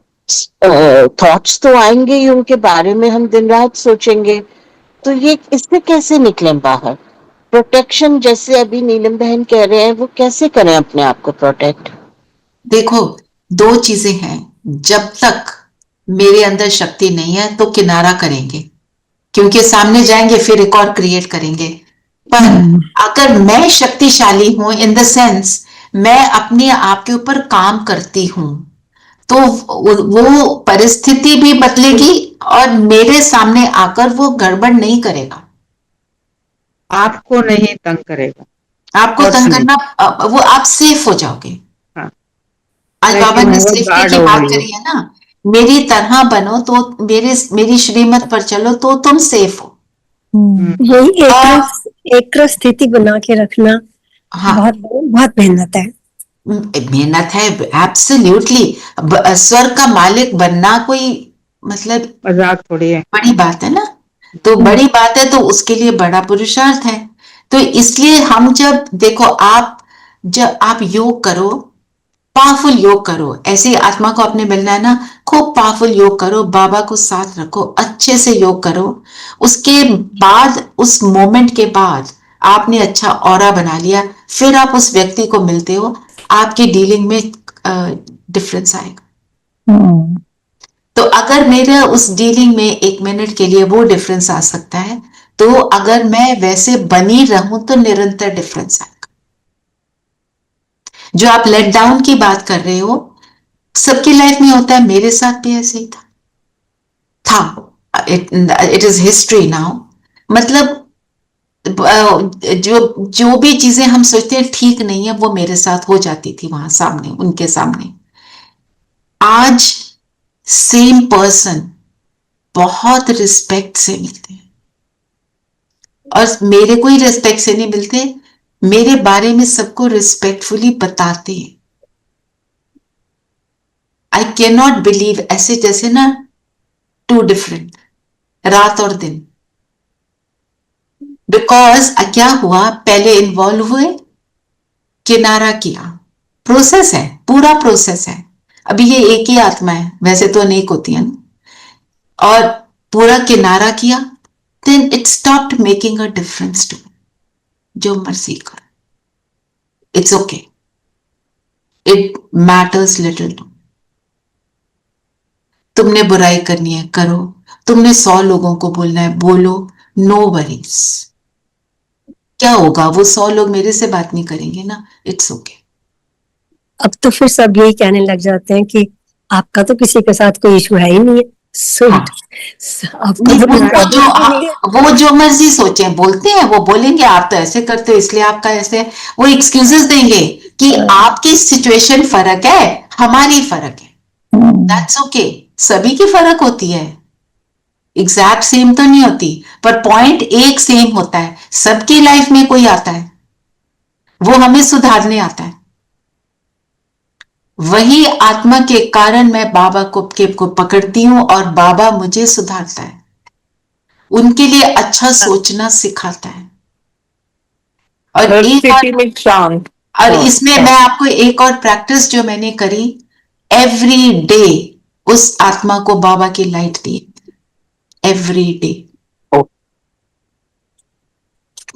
थॉट्स तो आएंगे ही उनके बारे में, हम दिन रात सोचेंगे। तो ये इससे कैसे निकलें बाहर? प्रोटेक्शन जैसे अभी नीलम बहन कह रहे हैं, वो कैसे करें अपने आप को प्रोटेक्ट? देखो, दो चीजें हैं। जब तक मेरे अंदर शक्ति नहीं है तो किनारा करेंगे, क्योंकि सामने जाएंगे फिर एक और क्रिएट करेंगे। पर अगर मैं शक्तिशाली हूं, इन द सेंस मैं अपने आप के ऊपर काम करती हूं, तो वो परिस्थिति भी बदलेगी और मेरे सामने आकर वो गड़बड़ नहीं करेगा, आपको नहीं तंग करेगा। आपको तंग करना, वो आप सेफ हो जाओगे। हाँ। आज बाबा ने सेफ्टी की बात करी है ना, मेरी तरह बनो तो मेरी श्रीमत पर चलो तो तुम सेफ हो। यही एक स्थिति बना के रखना। हाँ, बहुत मेहनत है। मेहनत है, एब्सोल्युटली। स्वर्ग का मालिक बनना कोई मतलब मजाक थोड़ी है, बड़ी बात है ना। तो बड़ी बात है तो उसके लिए बड़ा पुरुषार्थ है। तो इसलिए हम जब देखो जब आप योग करो, पावरफुल योग करो, ऐसी आत्मा को अपने मिलना है ना, खूब पावरफुल योग करो, बाबा को साथ रखो, अच्छे से योग करो। उसके बाद, उस मोमेंट के बाद आपने अच्छा ऑरा बना लिया, फिर आप उस व्यक्ति को मिलते हो, आपकी डीलिंग में डिफरेंस आएगा। तो अगर मेरा उस डीलिंग में 1 मिनट के लिए वो डिफरेंस आ सकता है, तो अगर मैं वैसे बनी रहूं तो निरंतर डिफरेंस आएगा। जो आप लेट डाउन की बात कर रहे हो, सबकी लाइफ में होता है, मेरे साथ भी ऐसे ही था। It is history now. मतलब जो भी चीजें हम सोचते हैं ठीक नहीं है, वो मेरे साथ हो जाती थी वहां सामने, उनके सामने। आज सेम पर्सन बहुत रिस्पेक्ट से मिलते हैं, और मेरे को ही रिस्पेक्ट से नहीं मिलते, मेरे बारे में सबको रिस्पेक्टफुली बताते हैं। आई कैन नॉट बिलीव, ऐसे जैसे ना टू डिफरेंट, रात और दिन। बिकॉज क्या हुआ, पहले इन्वॉल्व हुए, किनारा किया, प्रोसेस है, पूरा प्रोसेस है। अभी ये एक ही आत्मा है, वैसे तो अनेक होती है ना, और पूरा किनारा किया, then it stopped making a difference too, जो मर्जी कर, it's okay, it matters little too. तुमने बुराई करनी है करो, तुमने 100 लोगों को बोलना है बोलो, नो वरीज। क्या होगा, वो 100 लोग मेरे से बात नहीं करेंगे ना, इट्स ओके। अब तो फिर सब यही कहने लग जाते हैं कि आपका तो किसी के साथ कोई इशू है ही नहीं है। वो जो मर्जी सोचे, बोलते हैं, वो बोलेंगे आप तो ऐसे करते हो इसलिए आपका ऐसे, वो एक्सक्यूजेस देंगे कि आपकी सिचुएशन फर्क है, हमारी फर्क है। दैट्स ओके, सभी की फर्क होती है, एग्जैक्ट सेम तो नहीं होती, पर पॉइंट एक सेम होता है। सबकी लाइफ में कोई आता है, वो हमें सुधारने आता है। वही आत्मा के कारण मैं बाबा को पकड़ती हूं और बाबा मुझे सुधारता है, उनके लिए अच्छा सोचना सिखाता है। और इसमें मैं आपको एक और प्रैक्टिस जो मैंने करी, एवरी डे उस आत्मा को बाबा की लाइट दी, एवरी डे।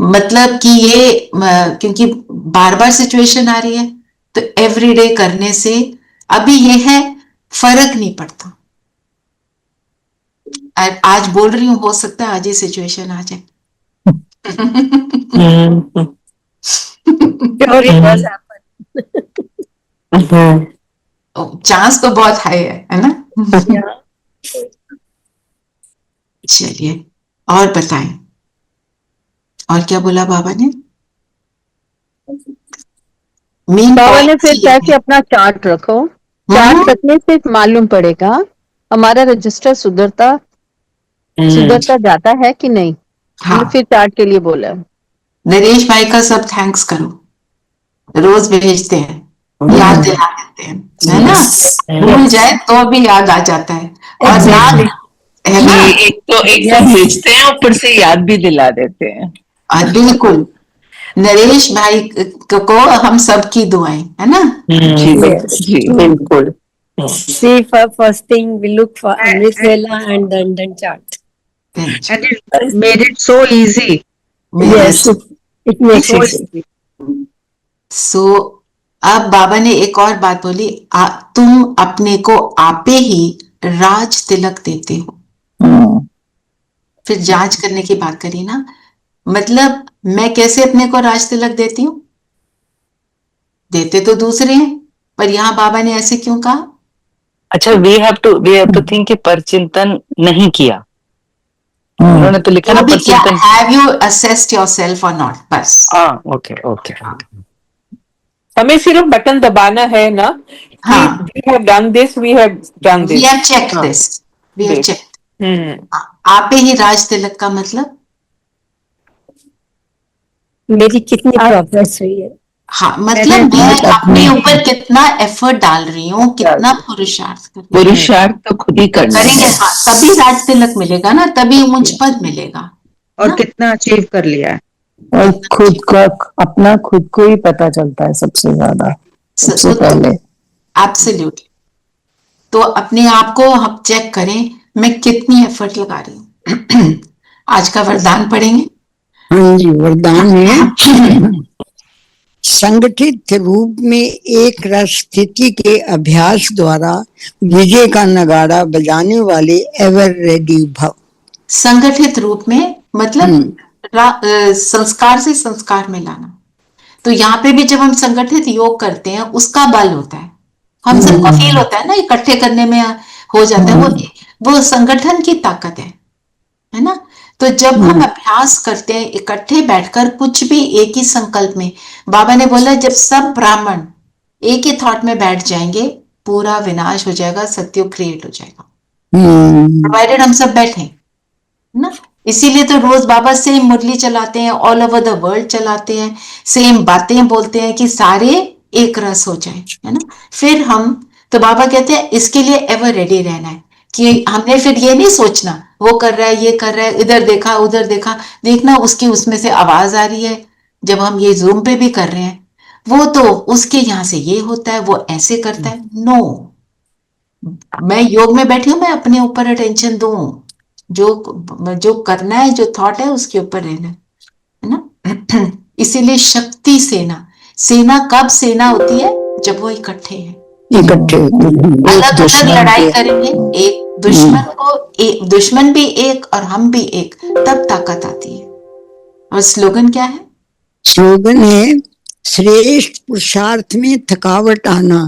मतलब कि ये क्योंकि बार बार सिचुएशन आ रही है, तो एवरी डे करने से अभी ये है, फर्क नहीं पड़ता। आज बोल रही हूं, हो सकता है आज ही सिचुएशन आ जाए। चांस तो बहुत हाई है ना। चलिए और बताएं, और क्या बोला बाबा ने? बाबा ने फिर कहा कि अपना चार्ट रखो, चार्ट रखने से मालूम पड़ेगा हमारा रजिस्टर सुधरता जाता है कि नहीं। हाँ। फिर चार्ट के लिए बोला, नरेश भाई का सब थैंक्स करो, रोज भेजते हैं, याद दिला देते हैं, है ना, भूल जाए तो भी याद आ जाता है। और याद है ना, एक तो भेजते हैं, ऊपर से याद भी दिला देते हैं। बिल्कुल, नरेश भाई को हम सबकी दुआएं, है ना। जी बिल्कुल। See, first thing we look for Amrit Vela and then chart. And it made it so easy. Yes, it makes it easy. So, अब बाबा ने एक और बात बोली, तुम अपने को आपे ही राज तिलक देते हो। फिर जांच करने की बात करी ना, मतलब मैं कैसे अपने को राज तिलक देती हूँ? देते तो दूसरे हैं, पर यहाँ बाबा ने ऐसे क्यों कहा? अच्छा, वी हैव टू थिंक कि परचिंतन नहीं किया, उन्होंने तो लिखा ना परचिंतन। हैव यू असेस्ड योरसेल्फ और नॉट, बस। ओके। हमें सिर्फ बटन दबाना है ना कि we have done this, we have done this. We have checked this. We have checked. आपे ही राज तिलक का मतलब मेरी कितनी प्रोग्रेस हुई है। हाँ, मतलब मैं अपने ऊपर कितना एफर्ट डाल रही हूँ, कितना पुरुषार्थ कर रही हूँ। पुरुषार्थ तो खुद ही करना करेंगे, हाँ, तभी राज तिलक मिलेगा ना, तभी ऊंच पद मिलेगा। और कितना अचीव कर लिया है, और खुद का अपना खुद को ही पता चलता है सबसे ज्यादा, सबसे पहले। एब्सोल्युटली। तो अपने आप को हम चेक करें, मैं कितनी एफर्ट लगा रही हूँ। आज का वरदान पढ़ेंगे। हाँ जी, वरदान है संगठित रूप में एक रस स्थिति के अभ्यास द्वारा विजय का नगाड़ा बजाने वाले एवर रेडी भव। संगठित रूप में मतलब संस्कार से संस्कार में लाना। तो यहाँ पे भी जब हम संगठित योग करते हैं उसका बल होता है, हम सबको फील होता है ना, इकट्ठे करने में हो जाता है, वो संगठन की ताकत है ना। तो जब हम अभ्यास करते हैं इकट्ठे बैठकर कुछ भी एक ही संकल्प में, बाबा ने बोला जब सब ब्राह्मण एक ही थॉट में बैठ जाएंगे पूरा विनाश हो जाएगा, सत्युग क्रिएट हो जाएगा, प्रोवाइडेड हम सब बैठे ना। इसीलिए तो रोज बाबा सेम मुरली चलाते हैं, ऑल ओवर द वर्ल्ड चलाते हैं, सेम बातें बोलते हैं कि सारे एक रस हो जाए, है ना। फिर हम तो बाबा कहते हैं इसके लिए एवर रेडी रहना है कि हमने फिर ये नहीं सोचना वो कर रहा है, ये कर रहा है, इधर देखा उधर देखा, देखना उसकी उसमें से आवाज आ रही है। जब हम ये जूम पे भी कर रहे हैं, वो तो उसके यहाँ से ये होता है, वो ऐसे करता है। नो, मैं योग में बैठी हूं, मैं अपने ऊपर अटेंशन दूं, जो करना है, जो थॉट है उसके ऊपर रहना है ना। इसीलिए शक्ति सेना, सेना कब सेना होती है? जब वो इकट्ठे हैं, अलग अलग लड़ाई करेंगे, एक दुश्मन को, एक दुश्मन भी एक और हम भी एक, तब ताकत आती है। और स्लोगन क्या है? स्लोगन है श्रेष्ठ पुरुषार्थ में थकावट आना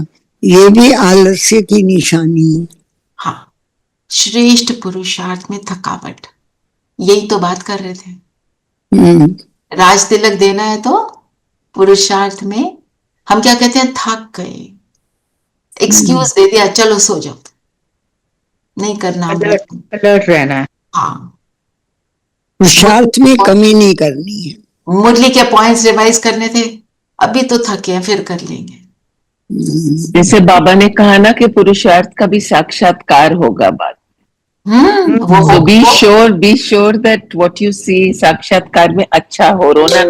ये भी आलस्य की निशानी है। हाँ, श्रेष्ठ पुरुषार्थ में थकावट, यही तो बात कर रहे थे। राज तिलक देना है तो पुरुषार्थ में हम क्या कहते हैं, थक गए, एक्सक्यूज दे दिया, चलो सो जाओ, नहीं करना, अलर्ट रहना है। हाँ, पुरुषार्थ में कमी नहीं करनी है। मुरली के पॉइंट्स रिवाइज करने थे, अभी तो थके हैं, फिर कर लेंगे। जैसे बाबा ने कहा ना कि पुरुषार्थ का भी साक्षात्कार होगा बाद। So be sure that what you see साक्षात्कार में अच्छा हो, रोना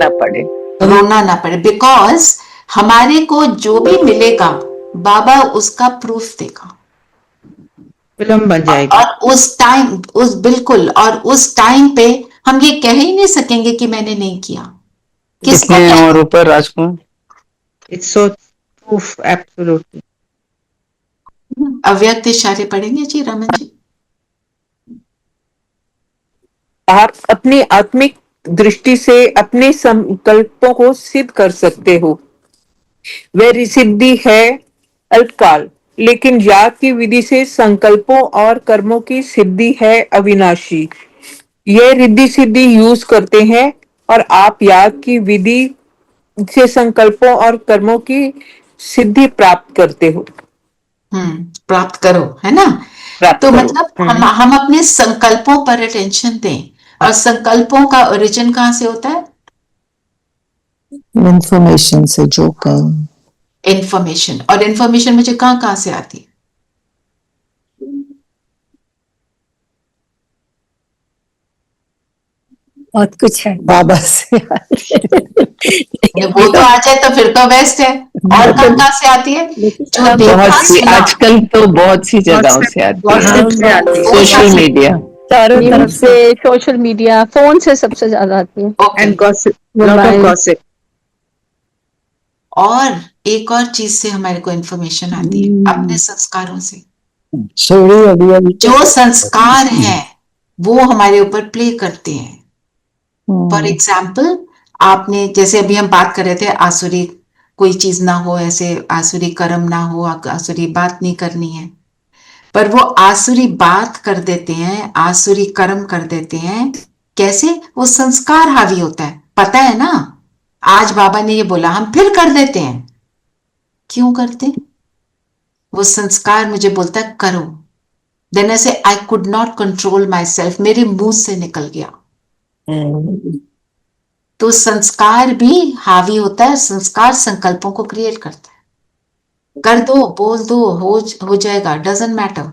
ना पड़े, बिकॉज हमारे को जो भी मिलेगा बाबा उसका प्रूफ देगा, फिल्म बन जाएगी। और बिल्कुल, और उस टाइम पे हम ये कह ही नहीं सकेंगे कि मैंने नहीं किया। किसने और ऊपर राजकुमार, इट्स सो प्रूफ, एब्सोल्युटली। अव्यक्त इशारे पढ़ेंगे जी, रमन जी। आप अपनी आत्मिक दृष्टि से अपने संकल्पों को सिद्ध कर सकते हो। वह रिसिद्धि है अल्पकाल, लेकिन याद की विधि से संकल्पों और कर्मों की सिद्धि है अविनाशी। यह रिद्धि सिद्धि यूज करते हैं और आप याद की विधि से संकल्पों और कर्मों की सिद्धि प्राप्त करते हो। प्राप्त करो, है ना। तो मतलब हम अपने संकल्पों पर अटेंशन दें, और संकल्पों का ओरिजिन कहाँ से होता है? इंफॉर्मेशन से, जो कहें इंफॉर्मेशन, और इंफॉर्मेशन मुझे कहाँ से आती है? बहुत कुछ है, बाबा से वो तो आ जाए तो फिर तो बेस्ट है। और कहाँ से आती है? जो बहुत सी, आजकल तो बहुत सी जगहों से आती है, सोशल मीडिया, चारों तरफ से, सोशल मीडिया, फोन से सबसे ज्यादा आती है। And gossip, lot of gossip. और एक और चीज से हमारे को इंफॉर्मेशन आती है, अपने संस्कारों से। जो संस्कार है वो हमारे ऊपर प्ले करते हैं। फॉर एग्जाम्पल, आपने जैसे अभी हम बात कर रहे थे, आसुरी कोई चीज ना हो, ऐसे आसुरी कर्म ना हो, आसुरी बात नहीं करनी है, पर वो आसुरी बात कर देते हैं, आसुरी कर्म कर देते हैं। कैसे? वो संस्कार हावी होता है, पता है ना। आज बाबा ने ये बोला, हम फिर कर देते हैं, क्यों करते? वो संस्कार मुझे बोलता है करो। देन ऐसे I could not control my self, मेरे मुंह से निकल गया। तो संस्कार भी हावी होता है, संस्कार संकल्पों को क्रिएट करता है। कर दो, बोल दो, हो जाएगा, डजंट मैटर।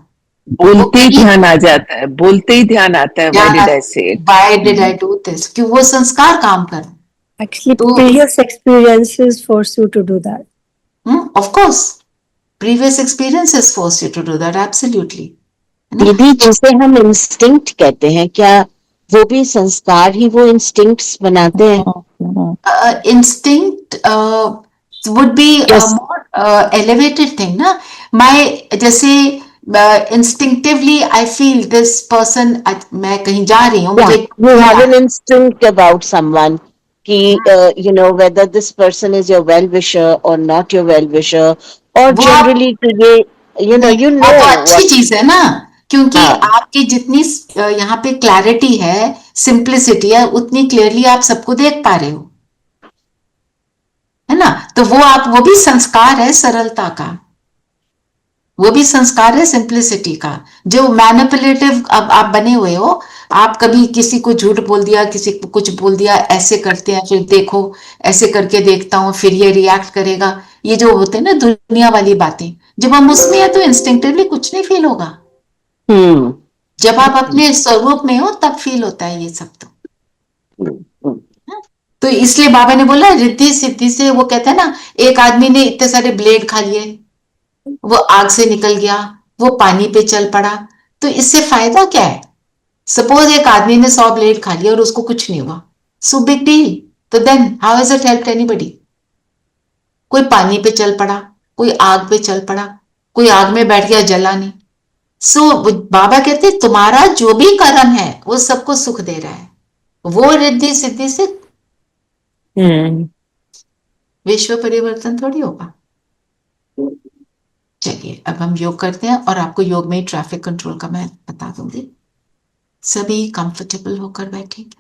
बोलते ही ध्यान आ जाता है, बोलते ही ध्यान आता है, व्हाई डिड आई से it, why did I do this, क्यों? वो संस्कार काम कर। Actually, previous experiences force you to do that. Of course, previous experiences force you to do that, absolutely. दीदी, जिसे हम इंस्टिंक्ट कहते हैं, क्या वो भी संस्कार ही वो इंस्टिंक्ट्स बनाते हैं? Instinct would be a more elevated thing, ना? जैसे instinctively I feel this person, मैं कहीं जा रही हूँ, मुझे you have an instinct about someone कि you know whether this person is your well wisher or not your well wisher, or generally कि ये you know वो तो अच्छी चीज है ना, क्योंकि आपकी जितनी यहाँ पे क्लैरिटी है, सिंप्लिसिटी है, उतनी क्लियरली आप सबको देख पा रहे हो, है ना? तो वो भी संस्कार है सरलता का, वो भी संस्कार है सिंप्लिसिटी का। जो मैनिपुलेटिव अब आप बने हुए हो, आप कभी किसी को झूठ बोल दिया, किसी को कुछ बोल दिया, ऐसे करते हैं, फिर देखो ऐसे करके देखता हूं, फिर ये रिएक्ट करेगा, ये जो होते हैं ना दुनिया वाली बातें, जब हम उसमें है तो इंस्टिंक्टिवली कुछ नहीं फील होगा। जब आप अपने स्वरूप में हो तब फील होता है ये सब। तो इसलिए बाबा ने बोला रिद्धि सिद्धि से, वो कहता है ना, एक आदमी ने इतने सारे ब्लेड खा लिए, वो आग से निकल गया, वो पानी पे चल पड़ा, तो इससे फायदा क्या है? सपोज एक आदमी ने 100 ब्लेड खा लिया और उसको कुछ नहीं हुआ, सो बिग डील, तो then how is it help anybody? कोई पानी पे चल पड़ा, कोई आग पे चल पड़ा, कोई आग में बैठ गया, जला नहीं। सो बाबा कहते तुम्हारा जो भी कर्म है वो सबको सुख दे रहा है, वो रिद्धि सिद्धि से विश्व परिवर्तन थोड़ी होगा। चलिए अब हम योग करते हैं, और आपको योग में ट्रैफिक कंट्रोल का मैं बता दूंगी। सभी कंफर्टेबल होकर बैठेंगे।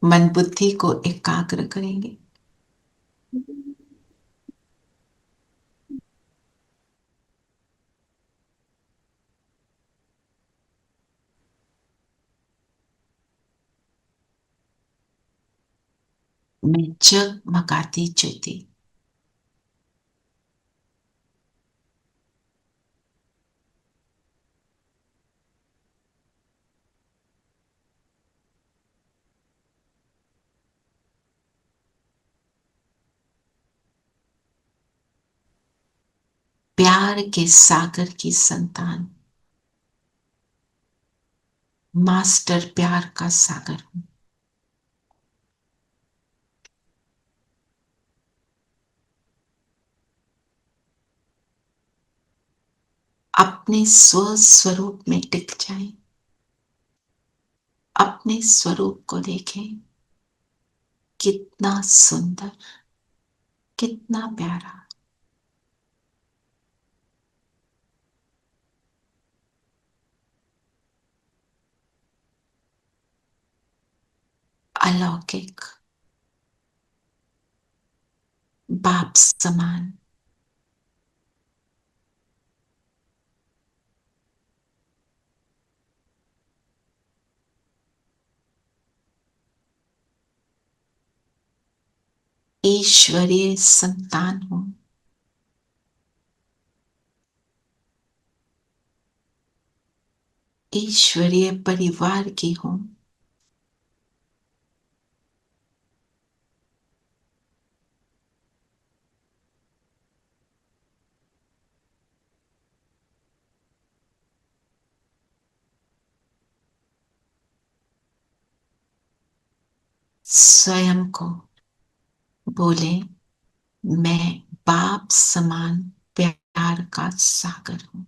मन बुद्धि को एकाग्र करेंगे। मैं जगमगाती ज्योति, प्यार के सागर की संतान, मास्टर प्यार का सागर हूं। अपने स्वस्वरूप में टिक जाएं, अपने स्वरूप को देखें, कितना सुंदर, कितना प्यारा। अलौकिक, बाप समान, ईश्वरीय संतान हूं। ईश्वरीय परिवार की हूं। स्वयं को बोले मैं बाप समान प्यार का सागर हूं।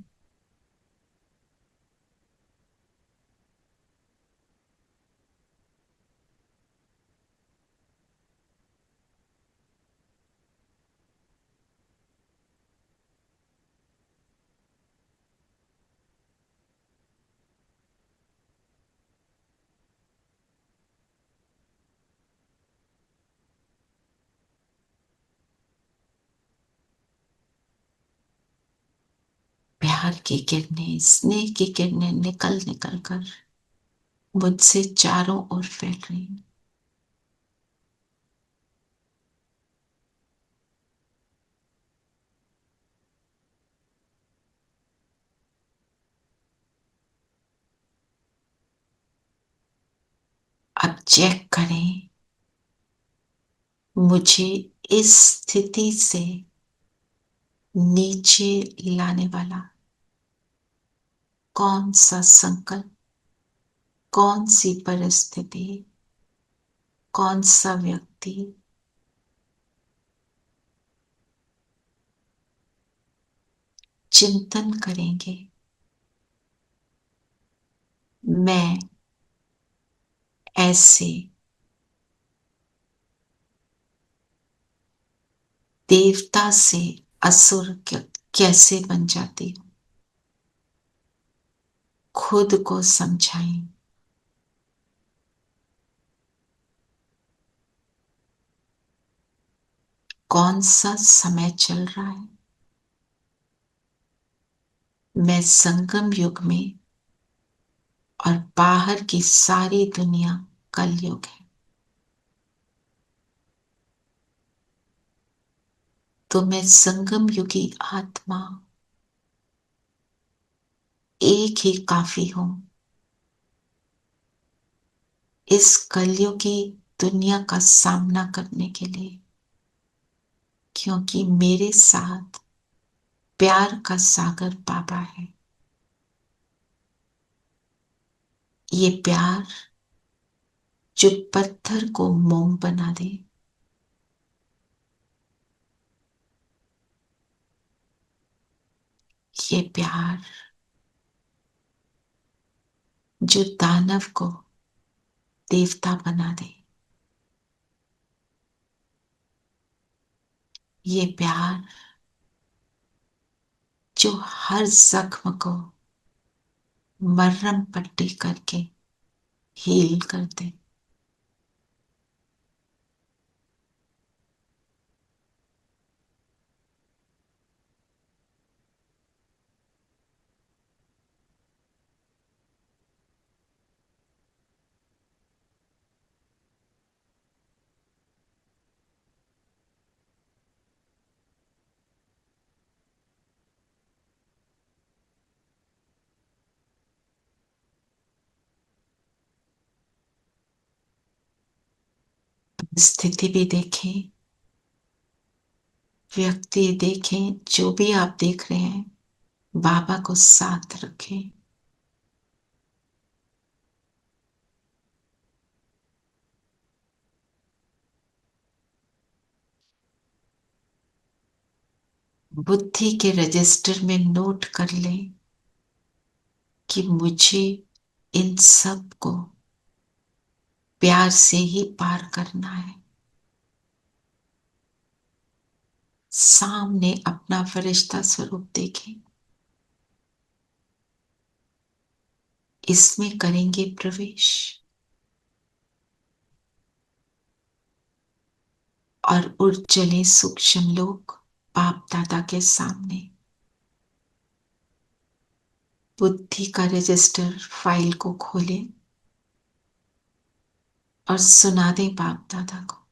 प्यार की किरणें, स्नेह की किरणें निकल निकल कर मुझसे चारों ओर फैल रही हैं। अब चेक करें मुझे इस स्थिति से नीचे लाने वाला कौन सा संकल्प, कौन सी परिस्थिति, कौन सा व्यक्ति चिंतन करेंगे मैं ऐसे देवता से असुर कैसे बन जाती हूं। खुद को समझाएं। कौन सा समय चल रहा है। मैं संगम युग में और बाहर की सारी दुनिया कलयुग है। तो मैं संगम युगी आत्मा एक ही काफी हूं इस कलयुगी दुनिया का सामना करने के लिए, क्योंकि मेरे साथ प्यार का सागर बाबा है। ये प्यार जो पत्थर को मोम बना दे, ये प्यार जो दानव को देवता बना दे, ये प्यार जो हर जख्म को मरहम पट्टी करके हील कर दे, स्थिति भी देखें, व्यक्ति देखें, जो भी आप देख रहे हैं, बाबा को साथ रखें। बुद्धि के रजिस्टर में नोट कर लें कि मुझे इन सब को प्यार से ही पार करना है। सामने अपना फरिश्ता स्वरूप देखें, इसमें करेंगे प्रवेश और उड़ चले सूक्ष्म लोक बाप दादा के सामने। बुद्धि का रजिस्टर फाइल को खोलें और सुना दें बाप दादा को।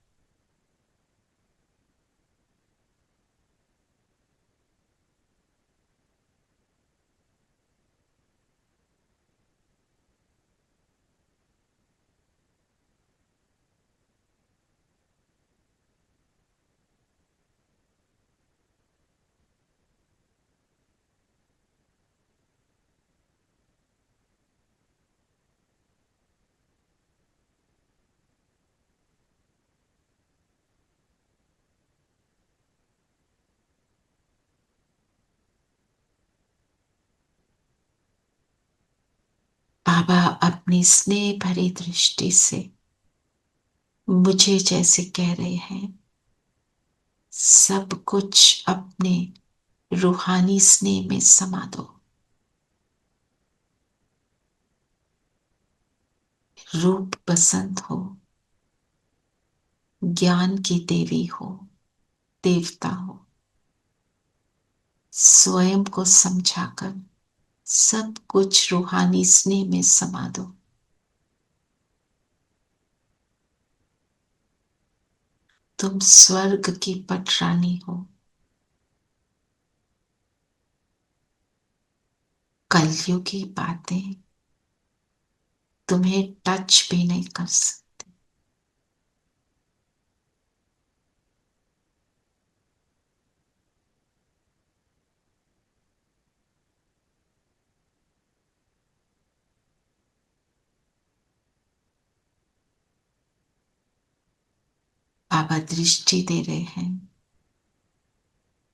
बाबा अपनी स्नेह भरी दृष्टि से मुझे जैसे कह रहे हैं, सब कुछ अपने रूहानी स्नेह में समा दो। रूप बसंत हो, ज्ञान की देवी हो, देवता हो, स्वयं को समझाकर सब कुछ रूहानी स्नेह में समा दो। तुम स्वर्ग की पटरानी हो। कलयुग की बातें तुम्हें टच भी नहीं कर सकती। बाबा दृष्टि दे रहे हैं,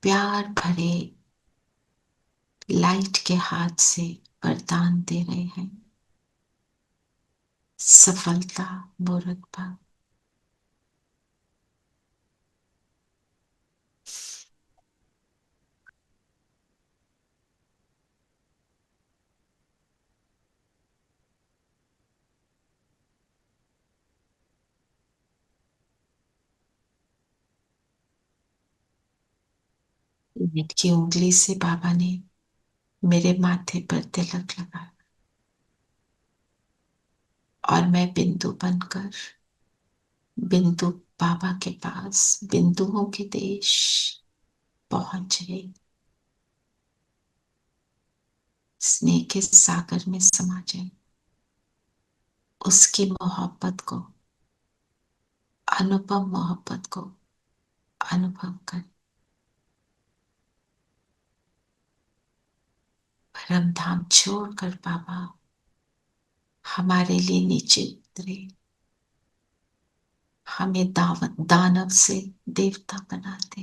प्यार भरे लाइट के हाथ से वरदान दे रहे हैं। सफलता, मुरादबाग। नेट की उंगली से बाबा ने मेरे माथे पर तिलक लगाया और मैं बिंदु बनकर बिंदु बाबा के पास बिंदुओं के देश पहुंच गई। स्नेह के सागर में समा जाए। उसकी मोहब्बत को, अनुपम मोहब्बत को अनुभव कर। परम धाम छोड़कर बाबा हमारे लिए नीचे उतरे, हमें दानव से देवता बनाते,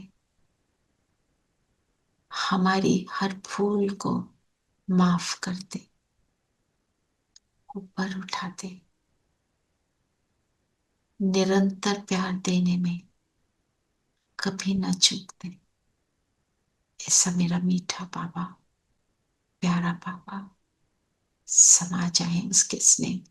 हमारी हर भूल को माफ करते, ऊपर उठाते, निरंतर प्यार देने में कभी न चूकते। ऐसा मेरा मीठा बाबा, प्यारा बाबा समा जाए उसके स्नेह।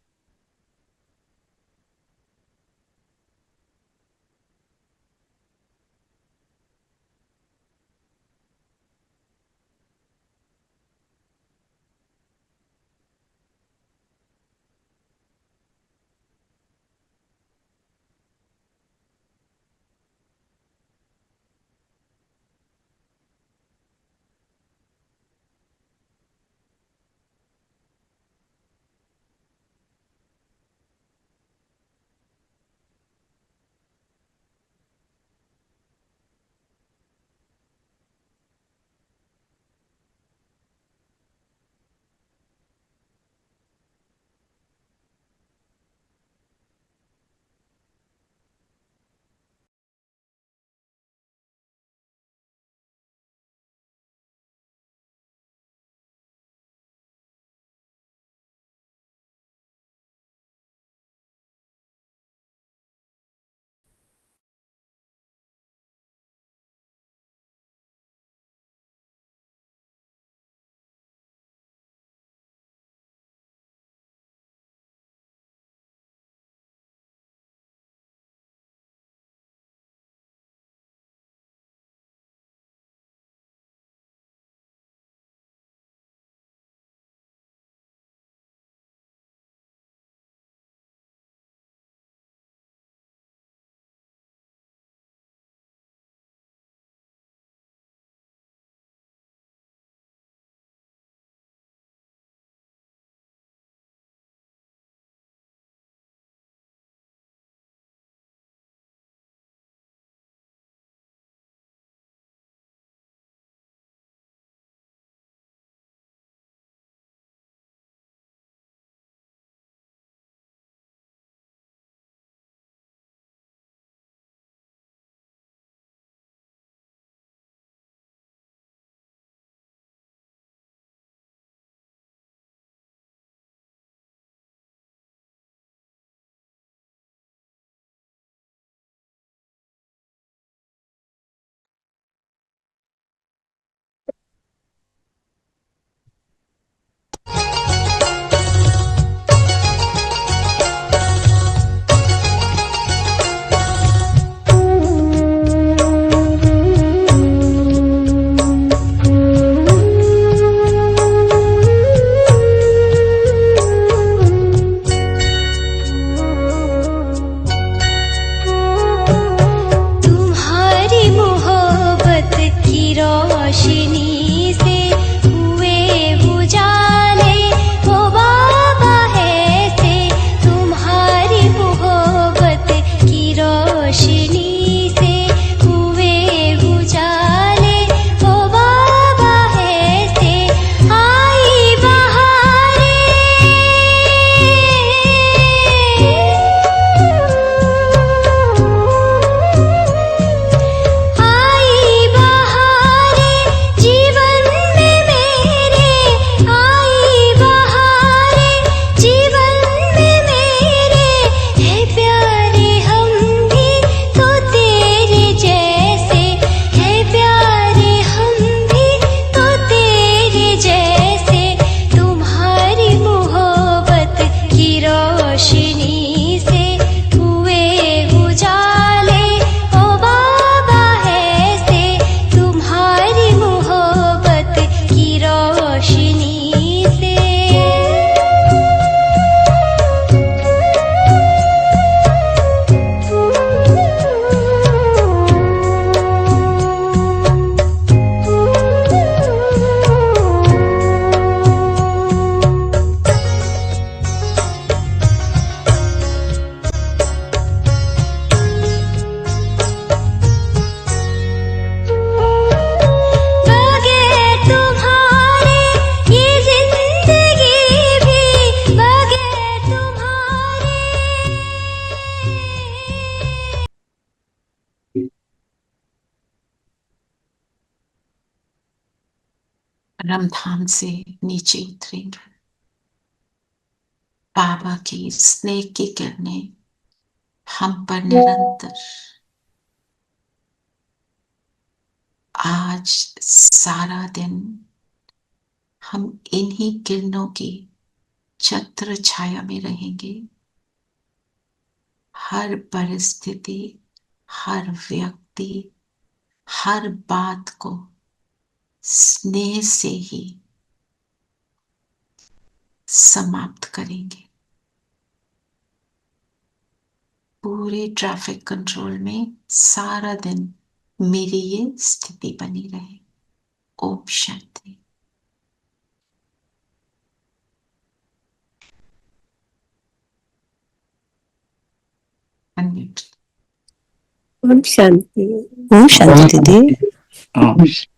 परमधाम से नीचे उतरेंगे। बाबा की स्नेह की किरणें हम पर निरंतर आज सारा दिन हम इन्हीं किरणों की छत्र छाया में रहेंगे। हर परिस्थिति, हर व्यक्ति, हर बात को स्नेह से ही समाप्त करेंगे। पूरे ट्रैफिक कंट्रोल में सारा दिन मेरी ये स्थिति बनी रहे। ओम शांति। ओम शांति। ओम शांति दीदी।